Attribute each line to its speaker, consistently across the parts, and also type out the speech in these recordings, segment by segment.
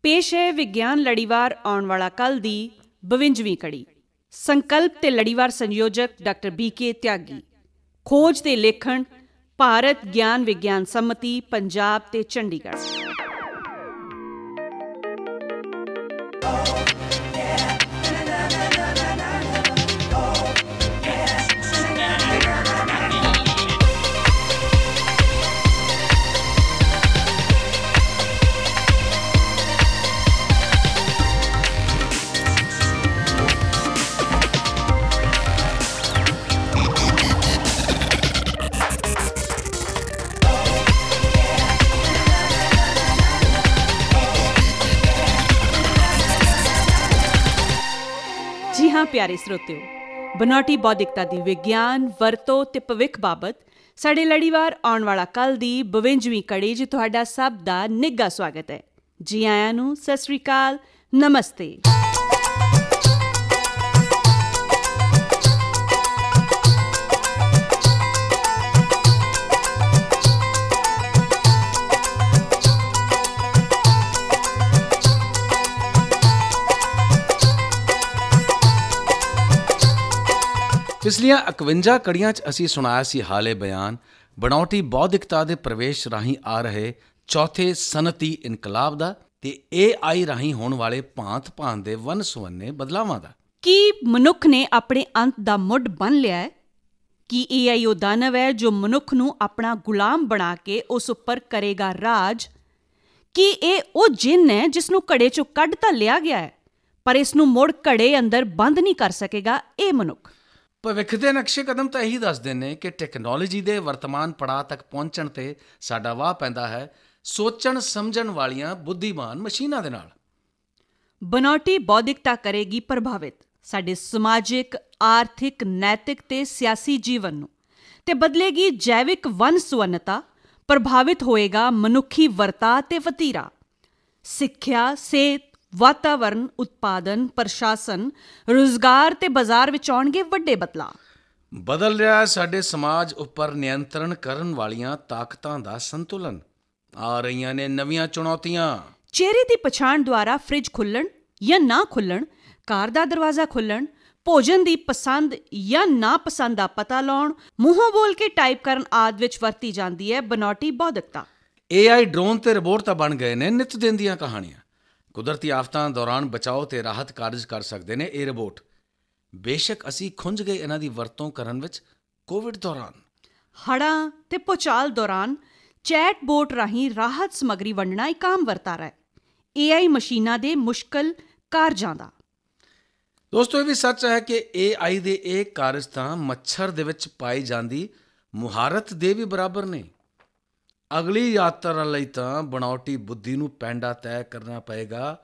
Speaker 1: ਪੇਸ਼ ਹੈ ਵਿਗਿਆਨ ਲੜੀਵਾਰ ਆਉਣ ਵਾਲਾ ਕੱਲ੍ਹ ਦੀ 52ਵੀਂ ਕੜੀ। ਸੰਕਲਪ ਤੇ ਲੜੀਵਾਰ ਸੰਯੋਜਕ ਡਾਕਟਰ BK ਤਿਆਗੀ। ਖੋਜ ਤੇ ਲੇਖਣ ਭਾਰਤ ਗਿਆਨ ਵਿਗਿਆਨ ਸੰਮਤੀ ਪੰਜਾਬ ਤੇ ਚੰਡੀਗੜ੍ਹ। ਜੀ ਹਾਂ ਪਿਆਰੇ ਸਰੋਤਿਓ, ਬਨਾਵਟੀ ਬੌਧਿਕਤਾ ਦੀ ਵਿਗਿਆਨ ਵਰਤੋਂ ਤੇ ਭਵਿੱਖ ਬਾਬਤ ਸਾਡੇ ਲੜੀਵਾਰ ਆਉਣ ਵਾਲਾ ਕੱਲ੍ਹ ਦੀ 52ਵੀਂ ਕੜੀ 'ਚ ਤੁਹਾਡਾ ਸਭ ਦਾ ਨਿੱਘਾ ਸਵਾਗਤ ਹੈ। ਜੀ ਆਇਆਂ ਨੂੰ, ਸਤਿ ਸ੍ਰੀ ਅਕਾਲ, ਨਮਸਤੇ।
Speaker 2: ਪਿਛਲੀਆਂ 51 ਕੜੀਆਂ 'ਚ ਅਸੀਂ ਸੁਣਾਇਆ ਸੀ ਹਾਲੇ ਬਿਆਨ ਬਣਾਉਟੀ ਬੌਧਿਕਤਾ ਦੇ ਪ੍ਰਵੇਸ਼ ਰਾਹੀਂ ਆ ਰਹੇ ਚੌਥੇ ਸਨਅਤੀ ਇਨਕਲਾਬ ਦਾ ਤੇ AI ਰਾਹੀਂ ਹੋਣ ਵਾਲੇ ਭਾਂਤ-ਭਾਂਤ ਦੇ ਵੰਨ-ਸੁਵੰਨੇ ਬਦਲਾਵਾਂ ਦਾ।
Speaker 1: ਕੀ ਮਨੁੱਖ ਨੇ ਆਪਣੇ ਅੰਤ ਦਾ ਮੁੱਢ ਬੰਨ੍ਹ ਲਿਆ ਹੈ? ਕੀ AI ਉਹ ਦਾਨਵ ਹੈ ਜੋ ਮਨੁੱਖ ਨੂੰ ਆਪਣਾ ਗੁਲਾਮ ਬਣਾ ਕੇ ਉਸ ਉੱਪਰ ਕਰੇਗਾ ਰਾਜ? ਕੀ ਇਹ ਉਹ ਜਿੰਨ ਹੈ ਜਿਸ ਨੂੰ ਘੜੇ 'ਚੋਂ ਕੱਢ ਤਾਂ ਲਿਆ ਗਿਆ ਹੈ, ਪਰ ਇਸ ਨੂੰ ਮੁੜ ਘੜੇ ਅੰਦਰ ਬੰਦ ਨਹੀਂ ਕਰ ਸਕੇਗਾ ਇਹ ਮਨੁੱਖ?
Speaker 2: ਭਵਿੱਖ ਦੇ ਨਕਸ਼ੇ ਕਦਮ ਤਾਂ ਇਹੀ ਦੱਸਦੇ ਨੇ ਕਿ ਟੈਕਨੋਲੋਜੀ ਦੇ ਵਰਤਮਾਨ ਪੜਾਅ ਤੱਕ ਪਹੁੰਚਣ 'ਤੇ ਸਾਡਾ ਵਾਹ ਪੈਂਦਾ ਹੈ ਸੋਚਣ ਸਮਝਣ ਵਾਲੀਆਂ ਬੁੱਧੀਮਾਨ ਮਸ਼ੀਨਾਂ ਦੇ ਨਾਲ।
Speaker 1: ਬਨਾਵਟੀ ਬੌਧਿਕਤਾ ਕਰੇਗੀ ਪ੍ਰਭਾਵਿਤ ਸਾਡੇ ਸਮਾਜਿਕ, ਆਰਥਿਕ, ਨੈਤਿਕ ਤੇ ਸਿਆਸੀ ਜੀਵਨ ਨੂੰ, ਤੇ ਬਦਲੇਗੀ ਜੈਵਿਕ ਵੰਨ-ਸੁਵੰਨਤਾ। ਪ੍ਰਭਾਵਿਤ ਹੋਏਗਾ ਮਨੁੱਖੀ ਵਰਤਾਅ ਤੇ ਵਤੀਰਾ। ਸਿੱਖਿਆ, ਸਿਹਤ, ਵਾਤਾਵਰਨ, ਉਤਪਾਦਨ, ਪ੍ਰਸ਼ਾਸਨ, ਰੁਜ਼ਗਾਰ ਤੇ ਬਾਜ਼ਾਰ ਵਿੱਚ ਆਉਣਗੇ ਵੱਡੇ ਬਦਲਾਅ।
Speaker 2: ਬਦਲ ਰਿਹਾ ਸਾਡੇ ਸਮਾਜ ਉੱਪਰ ਨਿਯੰਤਰਣ ਕਰਨ ਵਾਲੀਆਂ ਤਾਕਤਾਂ ਦਾ ਸੰਤੁਲਨ। ਆ ਰਹੀਆਂ ਨੇ ਨਵੀਆਂ ਚੁਣੌਤੀਆਂ।
Speaker 1: ਚਿਹਰੇ ਦੀ ਪਛਾਣ ਦੁਆਰਾ ਫ੍ਰਿਜ ਖੁੱਲ੍ਹਣ ਜਾਂ ਨਾ ਖੁੱਲ੍ਹਣ, ਕਾਰ ਦਾ ਦਰਵਾਜ਼ਾ ਖੁੱਲ੍ਹਣ, ਭੋਜਨ ਦੀ ਪਸੰਦ ਜਾਂ ਨਾ ਪਸੰਦ ਦਾ ਪਤਾ ਲਾਉਣ, ਮੂੰਹੋਂ ਬੋਲ ਕੇ ਟਾਈਪ ਕਰਨ ਆਦਿ ਵਿੱਚ ਵਰਤੀ ਜਾਂਦੀ ਹੈ ਬਨਾਵਟੀ ਬੌਧਿਕਤਾ।
Speaker 2: AI ਡਰੋਨ ਤੇ ਰਿਬੋਟ ਤਾਂ ਬਣ ਗਏ ਨੇ ਨਿੱਤ ਦਿਨ ਦੀਆਂ ਕਹਾਣੀਆਂ। ਕੁਦਰਤੀ ਆਫਤਾਂ ਦੌਰਾਨ ਬਚਾਓ ਤੇ ਰਾਹਤ ਕਾਰਜ ਕਰ ਸਕਦੇ ਨੇ ਇਹ ਰਿਬੋਟ। ਬੇਸ਼ੱਕ ਅਸੀਂ ਖੁੰਝ ਗਏ ਇਹਨਾਂ ਦੀ ਵਰਤੋਂ ਕਰਨ ਵਿੱਚ। ਕੋਵਿਡ ਦੌਰਾਨ,
Speaker 1: ਹੜ੍ਹਾਂ ਤੇ ਭੂਚਾਲ ਦੌਰਾਨ ਚੈਟ ਬੋਟ ਰਾਹੀਂ ਰਾਹਤ ਸਮੱਗਰੀ ਵੰਡਣਾ ਇੱਕ ਆਮ ਵਰਤਾਰਾ ਹੈ AI ਮਸ਼ੀਨਾਂ ਦੇ ਮੁਸ਼ਕਲ ਕਾਰਜਾਂ ਦਾ।
Speaker 2: ਦੋਸਤੋ, ਇਹ ਵੀ ਸੱਚ ਹੈ ਕਿ AI ਦੇ ਇਹ ਕਾਰਜ ਤਾਂ ਮੱਛਰ ਦੇ ਵਿੱਚ ਪਾਈ ਜਾਂਦੀ ਮੁਹਾਰਤ ਦੇ ਵੀ ਬਰਾਬਰ ਨੇ। ਅਗਲੀ ਯਾਤਰਾ ਲਈ ਤਾਂ ਬਣਾਵਟੀ ਬੁੱਧੀ ਨੂੰ ਪੈਂਡਾ ਤੈਅ ਕਰਨਾ ਪਏਗਾ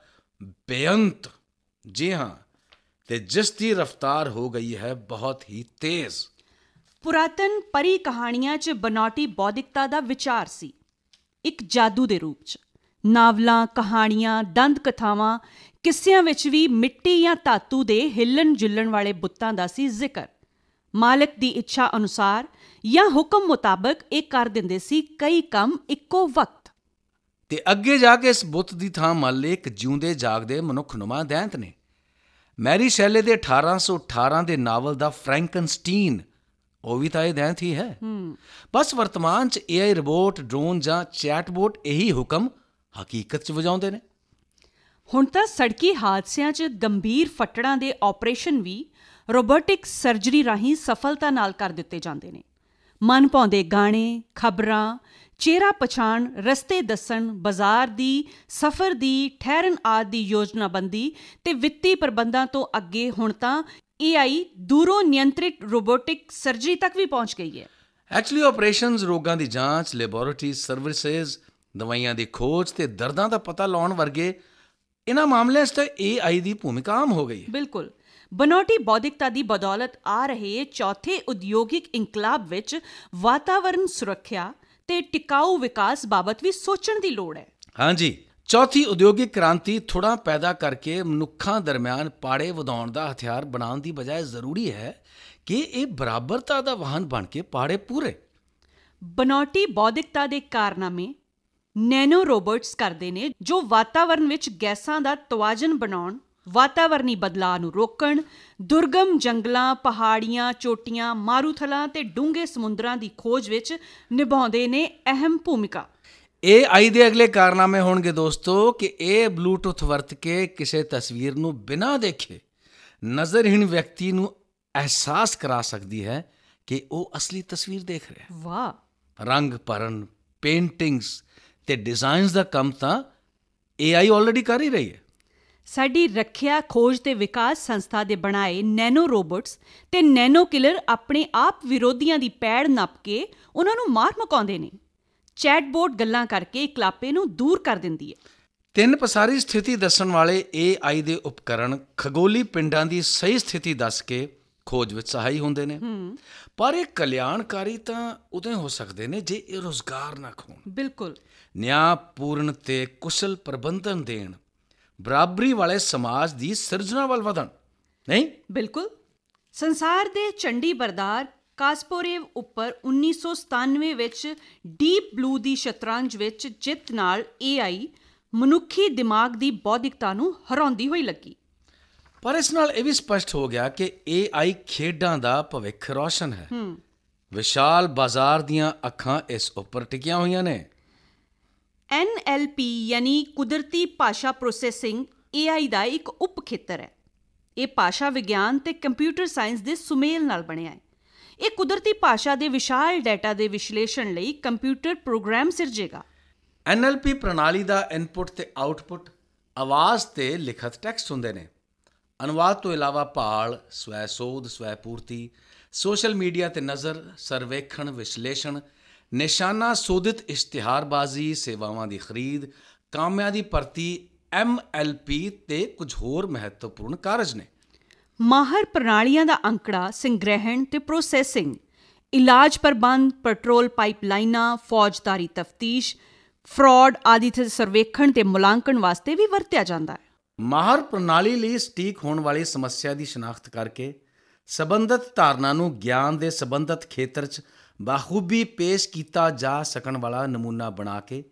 Speaker 2: ਬੇਅੰਤ। ਜੀ ਹਾਂ, ਤੇ ਜਿਸ ਦੀ ਰਫ਼ਤਾਰ ਹੋ ਗਈ ਹੈ ਬਹੁਤ ਹੀ ਤੇਜ਼।
Speaker 1: ਪੁਰਾਤਨ ਪਰੀ ਕਹਾਣੀਆਂ 'ਚ ਬਨਾਵਟੀ ਬੌਧਿਕਤਾ ਦਾ ਵਿਚਾਰ ਸੀ ਇੱਕ ਜਾਦੂ ਦੇ ਰੂਪ 'ਚ। ਨਾਵਲਾਂ, ਕਹਾਣੀਆਂ, ਦੰਦ ਕਥਾਵਾਂ, ਕਿੱਸਿਆਂ ਵਿੱਚ ਵੀ ਮਿੱਟੀ ਜਾਂ ਧਾਤੂ ਦੇ ਹਿੱਲਣ ਜੁਲਣ ਵਾਲੇ ਬੁੱਤਾਂ ਦਾ ਸੀ ਜ਼ਿਕਰ। ਮਾਲਕ ਦੀ ਇੱਛਾ ਅਨੁਸਾਰ ਜਾਂ ਹੁਕਮ ਮੁਤਾਬਕ ਇਹ ਕਰ ਦਿੰਦੇ ਸੀ ਕਈ ਕੰਮ ਇੱਕੋ ਵਕਤ।
Speaker 2: ਤੇ ਅੱਗੇ ਜਾ ਕੇ ਇਸ ਬੁੱਤ ਦੀ ਥਾਂ ਮੰਨ ਲਏ ਇੱਕ ਜਿਉਂਦੇ ਜਾਗਦੇ ਮਨੁੱਖਨੁਮਾ ਦੈਂਤ ਨੇ। ਮੈਰੀ ਸ਼ੈਲੇ ਦੇ 1818 ਦੇ ਨਾਵਲ ਦਾ ਫਰੈਂਕਨਸਟੀਨ, ਉਹ ਵੀ ਤਾਂ ਇਹ ਦੈਂਤ ਹੀ ਹੈ। ਬਸ ਵਰਤਮਾਨ 'ਚ AI ਰਿਬੋਟ, ਡਰੋਨ ਜਾਂ ਚੈਟਬੋਟ ਇਹੀ ਹੁਕਮ ਹਕੀਕਤ 'ਚ ਵਜਾਉਂਦੇ ਨੇ।
Speaker 1: ਹੁਣ ਤਾਂ ਸੜਕੀ ਹਾਦਸਿਆਂ 'ਚ ਗੰਭੀਰ ਫੱਟੜਾਂ ਦੇ ਆਪਰੇਸ਼ਨ ਵੀ ਰੋਬੋਟਿਕ ਸਰਜਰੀ ਰਾਹੀਂ ਸਫਲਤਾ ਨਾਲ ਕਰ ਦਿੱਤੇ ਜਾਂਦੇ ਨੇ। ਮਨ ਭਾਉਂਦੇ ਗਾਣੇ, ਖਬਰਾਂ, ਚਿਹਰਾ ਪਛਾਣ, ਰਸਤੇ ਦੱਸਣ, ਬਾਜ਼ਾਰ ਦੀ, ਸਫ਼ਰ ਦੀ, ਠਹਿਰਨ ਆਦਿ ਦੀ ਯੋਜਨਾਬੰਦੀ ਤੇ ਵਿੱਤੀ ਪ੍ਰਬੰਧਾਂ ਤੋਂ ਅੱਗੇ ਹੁਣ ਤਾਂ AI ਦੂਰੋਂ ਨਿਯੰਤਰਿਤ ਰੋਬੋਟਿਕ ਸਰਜਰੀ ਤੱਕ ਵੀ ਪਹੁੰਚ ਗਈ ਹੈ।
Speaker 2: ਐਕਚੁਅਲੀ ਆਪਰੇਸ਼ਨਸ, ਰੋਗਾਂ ਦੀ ਜਾਂਚ, ਲੈਬੋਰੇਟਰੀ ਸਰਵਿਸਿਜ਼, ਦਵਾਈਆਂ ਦੀ ਖੋਜ ਤੇ ਦਰਦਾਂ ਦਾ ਪਤਾ ਲਾਉਣ ਵਰਗੇ ਇਹਨਾਂ ਮਾਮਲਿਆਂ 'ਚ ਤਾਂ AI ਦੀ ਭੂਮਿਕਾ ਆਮ ਹੋ ਗਈ ਹੈ।
Speaker 1: ਬਿਲਕੁਲ। ਬਨਾਵਟੀ ਬੌਧਿਕਤਾ ਦੀ ਬਦੌਲਤ ਆ ਰਹੇ ਚੌਥੇ ਉਦਯੋਗਿਕ ਇਨਕਲਾਬ ਵਿੱਚ ਵਾਤਾਵਰਨ ਸੁਰੱਖਿਆ ਤੇ ਟਿਕਾਊ ਵਿਕਾਸ ਬਾਬਤ ਵੀ ਸੋਚਣ ਦੀ ਲੋੜ ਹੈ।
Speaker 2: ਹਾਂਜੀ, ਚੌਥੀ ਉਦਯੋਗਿਕ ਕ੍ਰਾਂਤੀ ਥੋੜ੍ਹਾ ਪੈਦਾ ਕਰਕੇ ਮਨੁੱਖਾਂ ਦਰਮਿਆਨ ਪਾੜੇ ਵਧਾਉਣ ਦਾ ਹਥਿਆਰ ਬਣਾਉਣ ਦੀ ਬਜਾਏ ਜ਼ਰੂਰੀ ਹੈ ਕਿ ਇਹ ਬਰਾਬਰਤਾ ਦਾ ਵਾਹਨ ਬਣ ਕੇ ਪਾੜੇ ਪੂਰੇ।
Speaker 1: ਬਨਾਵਟੀ ਬੌਧਿਕਤਾ ਦੇ ਕਾਰਨਾਮੇ ਨੈਨੋ ਰੋਬੋਟਸ ਕਰਦੇ ਨੇ ਜੋ ਵਾਤਾਵਰਣ ਵਿੱਚ ਗੈਸਾਂ ਦਾ ਤਵਾਜ਼ਨ ਬਣਾਉਣ, ਵਾਤਾਵਰਣੀ ਬਦਲਾਅ ਨੂੰ ਰੋਕਣ, ਦੁਰਗਮ ਜੰਗਲਾਂ, ਪਹਾੜੀਆਂ, ਚੋਟੀਆਂ, ਮਾਰੂਥਲਾਂ ਤੇ ਡੂੰਘੇ ਸਮੁੰਦਰਾਂ ਦੀ ਖੋਜ ਵਿੱਚ ਨਿਭਾਉਂਦੇ ਨੇ ਅਹਿਮ ਭੂਮਿਕਾ।
Speaker 2: AI ਦੇ ਅਗਲੇ ਕਾਰਨਾਮੇ ਹੋਣਗੇ ਦੋਸਤੋ ਕਿ ਇਹ ਬਲੂਟੁੱਥ ਵਰਤ ਕੇ ਕਿਸੇ ਤਸਵੀਰ ਨੂੰ ਬਿਨਾਂ ਦੇਖੇ ਨਜ਼ਰਹੀਣ ਵਿਅਕਤੀ ਨੂੰ ਅਹਿਸਾਸ ਕਰਾ ਸਕਦੀ ਹੈ ਕਿ ਉਹ ਅਸਲੀ ਤਸਵੀਰ ਦੇਖ ਰਿਹਾ ਹੈ।
Speaker 1: ਵਾਹ!
Speaker 2: ਰੰਗ ਭਰਨ, ਪੇਂਟਿੰਗਸ ਤੇ ਡਿਜ਼ਾਈਨਸ ਦਾ ਕੰਮ ਤਾਂ AI ਆਲਰੇਡੀ ਕਰ ਹੀ ਰਹੀ ਹੈ।
Speaker 1: ਸਾਡੀ ਰੱਖਿਆ ਖੋਜ ਤੇ ਵਿਕਾਸ ਸੰਸਥਾ ਦੇ ਬਣਾਏ ਨੈਨੋ ਰੋਬੋਟਸ ਤੇ ਨੈਨੋ ਕਿਲਰ ਆਪਣੇ ਆਪ ਵਿਰੋਧੀਆਂ ਦੀ ਪੈੜ ਨੱਪ ਕੇ ਉਹਨਾਂ ਨੂੰ ਮਾਰ ਮੁਕਾਉਂਦੇ ਨੇ। ਚੈਟਬੋਟ ਗੱਲਾਂ ਕਰਕੇ ਇਕਲਾਪੇ ਨੂੰ ਦੂਰ ਕਰ ਦਿੰਦੀ ਹੈ।
Speaker 2: ਤਿੰਨ ਪਸਾਰੀ ਸਥਿਤੀ ਦੱਸਣ ਵਾਲੇ AI ਦੇ ਉਪਕਰਣ ਖਗੋਲੀ ਪਿੰਡਾਂ ਦੀ ਸਹੀ ਸਥਿਤੀ ਦੱਸ ਕੇ ਖੋਜ ਵਿੱਚ ਸਹਾਈ ਹੁੰਦੇ ਨੇ। ਪਰ ਇਹ ਕਲਿਆਣਕਾਰੀ ਤਾਂ ਉਦੋਂ ਹੋ ਸਕਦੇ ਨੇ ਜੇ ਇਹ ਰੁਜ਼ਗਾਰ ਨਾ ਖੋਣ,
Speaker 1: ਬਿਲਕੁਲ
Speaker 2: ਨਿਆਂਪੂਰਨ ਤੇ ਕੁਸ਼ਲ ਪ੍ਰਬੰਧਨ ਦੇਣ, ਬਰਾਬਰੀ ਵਾਲੇ ਸਮਾਜ ਦੀ ਸਿਰਜਣਾ ਵੱਲ ਵਧਣ। ਨਹੀਂ,
Speaker 1: ਬਿਲਕੁਲ। ਸੰਸਾਰ ਦੇ ਚੰਡੀ ਬਰਦਾਰ ਕਾਸਪੋਰੇਵ ਉੱਪਰ 1997 ਵਿੱਚ ਡੀਪ ਬਲੂ ਦੀ ਸ਼ਤਰੰਜ ਵਿੱਚ ਜਿੱਤ ਨਾਲ AI ਮਨੁੱਖੀ ਦਿਮਾਗ ਦੀ ਬੌਧਿਕਤਾ ਨੂੰ ਹਰਾਉਂਦੀ ਹੋਈ ਲੱਗੀ।
Speaker 2: ਪਰ ਇਸ ਨਾਲ ਇਹ ਵੀ ਸਪਸ਼ਟ ਹੋ ਗਿਆ ਕਿ AI ਖੇਡਾਂ ਦਾ ਭਵਿੱਖ ਰੌਸ਼ਨ ਹੈ। ਵਿਸ਼ਾਲ ਬਾਜ਼ਾਰ ਦੀਆਂ ਅੱਖਾਂ ਇਸ ਉੱਪਰ ਟਿਕੀਆਂ ਹੋਈਆਂ ਨੇ।
Speaker 1: NLP ਯਾਨੀ ਕੁਦਰਤੀ ਭਾਸ਼ਾ ਪ੍ਰੋਸੈਸਿੰਗ AI ਦਾ ਇੱਕ ਉਪ ਖੇਤਰ ਹੈ। ਇਹ ਭਾਸ਼ਾ ਵਿਗਿਆਨ ਤੇ ਕੰਪਿਊਟਰ ਸਾਇੰਸ ਦੇ ਸੁਮੇਲ ਨਾਲ ਬਣਿਆ ਹੈ। ਇਹ ਕੁਦਰਤੀ ਭਾਸ਼ਾ ਦੇ ਵਿਸ਼ਾਲ ਡਾਟਾ ਦੇ ਵਿਸ਼ਲੇਸ਼ਣ ਲਈ ਕੰਪਿਊਟਰ ਪ੍ਰੋਗਰਾਮ ਸਿਰਜੇਗਾ।
Speaker 2: NLP ਪ੍ਰਣਾਲੀ ਦਾ ਇਨਪੁਟ ਤੇ ਆਊਟਪੁੱਟ ਆਵਾਜ਼ ਤੇ ਲਿਖਤ ਟੈਕਸਟ ਹੁੰਦੇ ਨੇ। ਅਨੁਵਾਦ ਤੋਂ ਇਲਾਵਾ ਭਾਲ, ਸਵੈ ਸੋਧ, ਸਵੈ ਪੂਰਤੀ, ਸੋਸ਼ਲ ਮੀਡੀਆ ਤੇ ਨਜ਼ਰ, ਸਰਵੇਖਣ, ਵਿਸ਼ਲੇਸ਼ਣ, ਨਿਸ਼ਾਨਾ ਸੋਧਿਤ ਇਸ਼ਤਿਹਾਰਬਾਜ਼ੀ, ਸੇਵਾਵਾਂ ਦੀ ਖਰੀਦ, ਕਾਮਿਆਂ ਦੀ ਭਰਤੀ, MLP ਤੇ ਕੁਝ ਹੋਰ ਮਹੱਤਵਪੂਰਨ ਕਾਰਜ ਨੇ।
Speaker 1: ਮਾਹਰ ਪ੍ਰਣਾਲੀਆਂ ਦਾ ਅੰਕੜਾ ਸੰਗ੍ਰਹਿਣ ਤੇ ਪ੍ਰੋਸੈਸਿੰਗ, ਇਲਾਜ ਪ੍ਰਬੰਧ, ਪੈਟਰੋਲ ਪਾਈਪਲਾਈਨਾਂ, ਫੌਜਦਾਰੀ ਤਫਤੀਸ਼, ਫਰਾਡ ਆਦਿ ਦੇ ਸਰਵੇਖਣ ਤੇ ਮੁਲਾਂਕਣ ਵਾਸਤੇ ਵੀ ਵਰਤਿਆ ਜਾਂਦਾ ਹੈ।
Speaker 2: ਮਾਹਰ ਪ੍ਰਣਾਲੀ ਲਈ ਸਟੀਕ ਹੋਣ ਵਾਲੀ ਸਮੱਸਿਆ ਦੀ ਸ਼ਨਾਖਤ ਕਰਕੇ ਸਬੰਧਤ ਧਾਰਨਾ ਨੂੰ ਗਿਆਨ ਦੇ ਸਬੰਧਤ ਖੇਤਰ 'ਚ ਬਾਖੂਬੀ ਪੇਸ਼ ਕੀਤਾ ਜਾ ਸਕਣ ਵਾਲਾ ਨਮੂਨਾ ਬਣਾ ਕੇ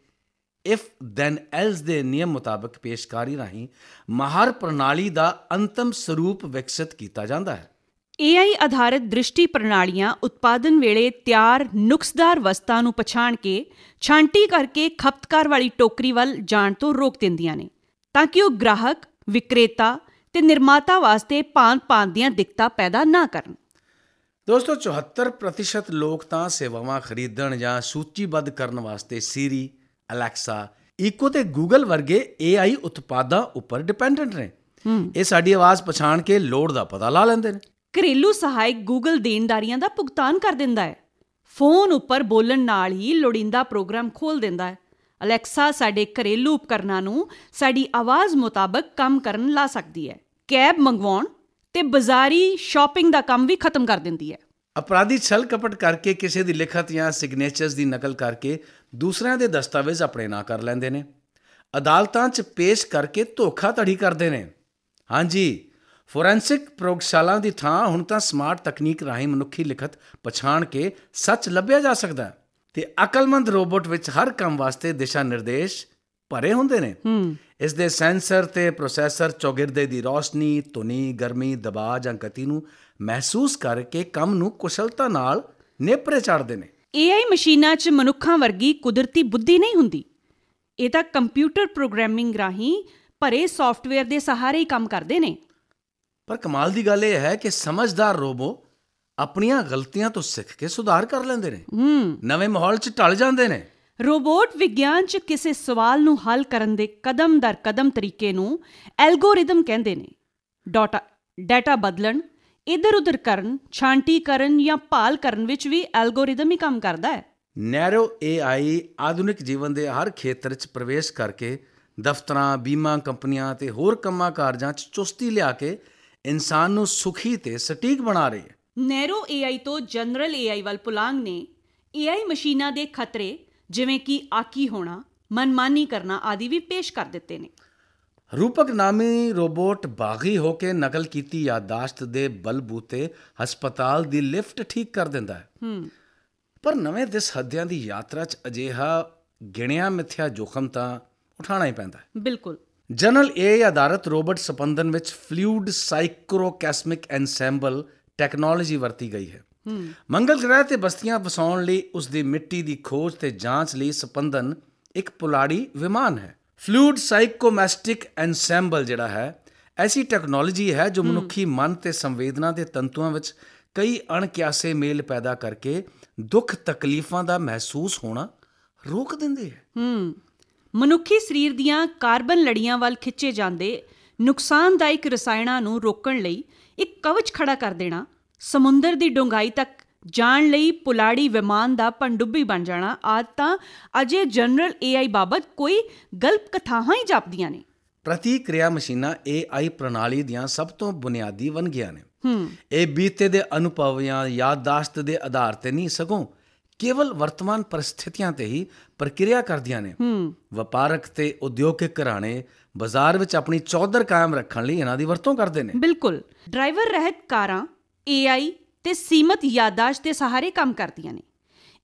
Speaker 2: ਇਫ ਦੈਨ ਐਲਸ ਦੇ ਨਿਯਮ ਮੁਤਾਬਕ ਪੇਸ਼ਕਾਰੀ ਰਾਹੀਂ ਮਾਹਰ ਪ੍ਰਣਾਲੀ ਦਾ ਅੰਤਮ ਸਰੂਪ ਵਿਕਸਿਤ ਕੀਤਾ ਜਾਂਦਾ ਹੈ।
Speaker 1: AI ਆਧਾਰਿਤ ਦ੍ਰਿਸ਼ਟੀ ਪ੍ਰਣਾਲੀਆਂ ਉਤਪਾਦਨ ਵੇਲੇ ਤਿਆਰ ਨੁਕਸਦਾਰ ਵਸਤਾਂ ਨੂੰ ਪਛਾਣ ਕੇ ਛਾਂਟੀ ਕਰਕੇ ਖਪਤਕਾਰ ਵਾਲੀ ਟੋਕਰੀ ਵੱਲ ਜਾਣ ਤੋਂ ਰੋਕ ਦਿੰਦੀਆਂ ਨੇ ਤਾਂ ਕਿ ਉਹ ਗ੍ਰਾਹਕ, ਵਿਕਰੇਤਾ ਤੇ ਨਿਰਮਾਤਾ ਵਾਸਤੇ ਭਾਂਤ-ਭਾਂਤ ਦੀਆਂ ਦਿੱਕਤਾਂ ਪੈਦਾ ਨਾ ਕਰਨ।
Speaker 2: ਦੋਸਤੋ, 74% ਲੋਕ ਤਾਂ ਸੇਵਾਵਾਂ ਖਰੀਦਣ ਜਾਂ ਸੂਚੀਬੱਧ ਕਰਨ ਵਾਸਤੇ ਸੀਰੀ, ਅਲੈਕਸਾ, ਈਕੋ ਤੇ ਗੂਗਲ ਵਰਗੇ AI ਉਤਪਾਦਾਂ ਉੱਪਰ ਡਿਪੈਂਡੈਂਟ ਨੇ। ਇਹ ਸਾਡੀ ਆਵਾਜ਼ ਪਛਾਣ ਕੇ ਲੋੜ ਦਾ ਪਤਾ ਲਾ ਲੈਂਦੇ ਨੇ।
Speaker 1: ਘਰੇਲੂ ਸਹਾਇਕ ਗੂਗਲ ਦੇਣਦਾਰੀਆਂ ਦਾ ਭੁਗਤਾਨ ਕਰ ਦਿੰਦਾ ਹੈ। ਫੋਨ ਉੱਪਰ ਬੋਲਣ ਨਾਲ ਹੀ ਲੋੜੀਂਦਾ ਪ੍ਰੋਗਰਾਮ ਖੋਲ੍ਹ ਦਿੰਦਾ ਹੈ। ਅਲੈਕਸਾ ਸਾਡੇ ਘਰੇਲੂ ਉਪਕਰਨਾਂ ਨੂੰ ਸਾਡੀ ਆਵਾਜ਼ ਮੁਤਾਬਕ ਕੰਮ ਕਰਨ ਲਾ ਸਕਦੀ ਹੈ। ਕੈਬ ਮੰਗਵਾਉਣ ਤੇ ਬਾਜ਼ਾਰੀ ਸ਼ਾਪਿੰਗ ਦਾ ਕੰਮ ਵੀ ਖਤਮ ਕਰ ਦਿੰਦੀ ਹੈ।
Speaker 2: ਅਪਰਾਧੀ ਛਲ ਕਪਟ ਕਰਕੇ ਕਿਸੇ ਦੀ ਲਿਖਤ ਜਾਂ ਸਿਗਨੇਚਰਸ ਦੀ ਨਕਲ ਕਰਕੇ ਦੂਸਰਿਆਂ ਦੇ ਦਸਤਾਵੇਜ਼ ਆਪਣੇ ਨਾਂ ਕਰ ਲੈਂਦੇ ਨੇ। ਅਦਾਲਤਾਂ 'ਚ ਪੇਸ਼ ਕਰਕੇ ਧੋਖਾਧੜੀ ਕਰਦੇ ਨੇ। ਹਾਂਜੀ, ਫੋਰੈਂਸਿਕ ਪ੍ਰਯੋਗਸ਼ਾਲਾ ਦੀ ਥਾਂ ਹੁਣ ਤਾਂ ਸਮਾਰਟ ਤਕਨੀਕ ਰਾਹੀਂ ਮਨੁੱਖੀ ਲਿਖਤ ਪਛਾਣ ਕੇ ਸੱਚ ਲੱਭਿਆ ਜਾ ਸਕਦਾ ਹੈ ਤੇ ਅਕਲਮੰਦ ਰੋਬੋਟ ਵਿੱਚ ਹਰ ਕੰਮ ਵਾਸਤੇ ਦਿਸ਼ਾ ਨਿਰਦੇਸ਼ ਭਰੇ ਹੁੰਦੇ ਨੇ। ਇਸ ਦੇ ਸੈਂਸਰ ਤੇ ਪ੍ਰੋਸੈਸਰ ਚੌਗਿਰਦੇ ਦੀ ਰੌਸ਼ਨੀ, ਧੁਨੀ, ਗਰਮੀ, ਦਬਾਅ ਜਾਂ ਗਤੀ ਨੂੰ ਮਹਿਸੂਸ ਕਰਕੇ ਕੰਮ ਨੂੰ ਕੁਸ਼ਲਤਾ ਨਾਲ ਨੇਪਰੇ ਚਾੜ੍ਹਦੇ ਨੇ।
Speaker 1: AI ਮਸ਼ੀਨਾਂ 'ਚ ਮਨੁੱਖਾਂ ਵਰਗੀ ਕੁਦਰਤੀ ਬੁੱਧੀ ਨਹੀਂ ਹੁੰਦੀ। ਇਹ ਤਾਂ ਕੰਪਿਊਟਰ ਪ੍ਰੋਗਰਾਮਿੰਗ ਰਾਹੀਂ ਭਰੇ ਸੌਫਟਵੇਅਰ ਦੇ ਸਹਾਰੇ ਹੀ ਕੰਮ ਕਰਦੇ ਨੇ।
Speaker 2: ਪਰ ਕਮਾਲ ਦੀ ਗੱਲ ਇਹ ਹੈ ਕਿ ਸਮਝਦਾਰ ਰੋਬੋ ਆਪਣੀਆਂ ਗਲਤੀਆਂ ਤੋਂ ਸਿੱਖ ਕੇ ਸੁਧਾਰ ਕਰ ਲੈਂਦੇ ਨੇ, ਨਵੇਂ ਮਾਹੌਲ 'ਚ ਢਲ ਜਾਂਦੇ ਨੇ।
Speaker 1: ਰੋਬੋਟ ਵਿਗਿਆਨ 'ਚ ਕਿਸੇ ਸਵਾਲ ਨੂੰ ਹੱਲ ਕਰਨ ਦੇ ਕਦਮ ਦਰ ਕਦਮ ਤਰੀਕੇ ਨੂੰ ਐਲਗੋਰਿਦਮ ਕਹਿੰਦੇ ਨੇ। ਡਾਟਾ ਬਦਲਣ, ਇੱਧਰ ਉੱਧਰ ਕਰਨ, ਛਾਂਟੀ ਕਰਨ ਜਾਂ ਭਾਲ ਕਰਨ ਵਿੱਚ ਵੀ ਐਲਗੋਰਿਦਮ ਹੀ ਕੰਮ ਕਰਦਾ ਹੈ।
Speaker 2: ਨੈਰੋ AI ਆਧੁਨਿਕ ਜੀਵਨ ਦੇ ਹਰ ਖੇਤਰ 'ਚ ਪ੍ਰਵੇਸ਼ ਕਰਕੇ ਦਫ਼ਤਰਾਂ, ਬੀਮਾ ਕੰਪਨੀਆਂ ਤੇ ਹੋਰ ਕੰਮਾਂ ਕਾਰਜਾਂ 'ਚ ਚੁਸਤੀ ਲਿਆ ਕੇ ਇਨਸਾਨ ਨੂੰ ਸੁਖੀ ਤੇ ਸਟੀਕ ਬਣਾ ਰਹੀ ਹੈ।
Speaker 1: ਨੈਰੋ AI ਤੋਂ ਜਨਰਲ AI ਵੱਲ ਪੁਲਾਂਘ ਨੇ AI ਮਸ਼ੀਨਾਂ ਦੇ ਖਤਰੇ ਜਿਵੇਂ ਕਿ ਆਕੀ ਹੋਣਾ, ਮਨਮਾਨੀ ਕਰਨਾ ਆਦਿ ਵੀ ਪੇਸ਼ ਕਰ ਦਿੱਤੇ ਨੇ।
Speaker 2: ਰੂਪਕ ਨਾਮੀ ਰੋਬੋਟ ਬਾਗੀ ਹੋ ਕੇ ਨਕਲ ਕੀਤੀ ਯਾਦਾਸ਼ਤ ਦੇ ਬਲਬੂਤੇ ਹਸਪਤਾਲ ਦੀ ਲਿਫਟ ਠੀਕ ਕਰ ਦਿੰਦਾ ਹੈ। ਪਰ ਨਵੇਂ ਦਿਸ ਹੱਦਿਆਂ ਦੀ ਯਾਤਰਾ 'ਚ ਅਜਿਹਾ ਗਿਣਿਆ ਮਿਥਿਆ ਜੋਖਮ ਤਾਂ ਉਠਾਉਣਾ ਹੀ ਪੈਂਦਾ ਹੈ।
Speaker 1: ਬਿਲਕੁਲ।
Speaker 2: ਜਨਰਲ AI ਆਧਾਰਿਤ ਰੋਬੋਟ ਸਪੰਦਨ ਵਿੱਚ ਫਲੂਇਡ ਸਾਈਕਰੋਕੈਸਮਿਕ ਐਨਸੈਂਬਲ ਟੈਕਨੋਲੋਜੀ ਵਰਤੀ ਗਈ ਹੈ। ਮੰਗਲ ਗ੍ਰਹਿ ਤੇ ਬਸਤੀਆਂ ਵਸਾਉਣ ਲਈ ਉਸ ਦੀ ਮਿੱਟੀ ਦੀ ਖੋਜ ਤੇ ਜਾਂਚ ਲਈ ਸਪੰਦਨ ਇੱਕ ਪੁਲਾੜੀ ਵਿਮਾਨ ਹੈ। ਫਲੂਇਡ ਸਾਈਕੋਮੈਸਟਿਕ ਐਨਸੈਂਬਲ ਜਿਹੜਾ ਹੈ ਐਸੀ ਟੈਕਨੋਲੋਜੀ ਹੈ ਜੋ ਮਨੁੱਖੀ ਮਨ ਤੇ ਸੰਵੇਦਨਾ ਦੇ ਤੰਤੂਆਂ ਵਿੱਚ ਕਈ ਅਣਕਿਆਸੇ ਮੇਲ ਪੈਦਾ ਕਰਕੇ ਦੁੱਖ ਤਕਲੀਫਾਂ ਦਾ ਮਹਿਸੂਸ ਹੋਣਾ ਰੋਕ ਦਿੰਦੀ ਹੈ।
Speaker 1: ਮਨੁੱਖੀ ਸਰੀਰ ਦੀਆਂ ਕਾਰਬਨ ਲੜੀਆਂ ਵੱਲ ਖਿੱਚੇ ਜਾਂਦੇ ਨੁਕਸਾਨਦਾਇਕ ਰਸਾਇਣਾਂ ਨੂੰ ਰੋਕਣ ਲਈ ਇੱਕ ਕਵਚ ਖੜਾ ਕਰ ਦੇਣਾ, ਸਮੁੰਦਰ ਦੀ ਡੂੰਘਾਈ ਤੱਕ ਜਾਣ ਲਈ ਪੁਲਾੜੀ ਵਿਮਾਨ ਦਾ ਪਣਡੁੱਬੀ ਬਣ ਜਾਣਾ ਆਦਿ ਤਾਂ ਅਜੇ ਜਨਰਲ AI ਬਾਬਤ ਕੋਈ ਗਲਪ ਕਥਾਵਾਂ ਹੀ ਜਾਪਦੀਆਂ ਨੇ।
Speaker 2: ਪ੍ਰਤੀਕਿਰਿਆ ਮਸ਼ੀਨਾਂ AI ਪ੍ਰਣਾਲੀ ਦੀਆਂ ਸਭ ਤੋਂ ਬੁਨਿਆਦੀ ਵੰਨਗੀਆਂ ਨੇ। ਇਹ ਬੀਤੇ ਦੇ ਅਨੁਭਵ ਜਾਂ ਯਾਦਦਾਸ਼ਤ ਦੇ ਆਧਾਰ ਤੇ ਨਹੀਂ, ਸਗੋਂ ਕੇਵਲ ਵਰਤਮਾਨ ਪਰਿਸਥਿਤੀਆਂ ਤੇ ਹੀ ਪ੍ਰਕਿਰਿਆ ਕਰਦੀਆਂ ਨੇ। ਵਪਾਰਕ ਤੇ ਉਦਯੋਗਿਕ ਘਰਾਣੇ ਬਾਜ਼ਾਰ ਵਿੱਚ ਆਪਣੀ ਚੌਧਰ ਕਾਇਮ ਰੱਖਣ ਲਈ ਇਹਨਾਂ ਦੀ ਵਰਤੋਂ ਕਰਦੇ ਨੇ।
Speaker 1: ਬਿਲਕੁਲ। ਡਰਾਈਵਰ ਰਹਿਤ ਕਾਰਾਂ AI ਤੇ ਸੀਮਤ ਯਾਦਦਾਸ਼ਤ ਦੇ ਸਹਾਰੇ ਕੰਮ ਕਰਦੀਆਂ ਨੇ।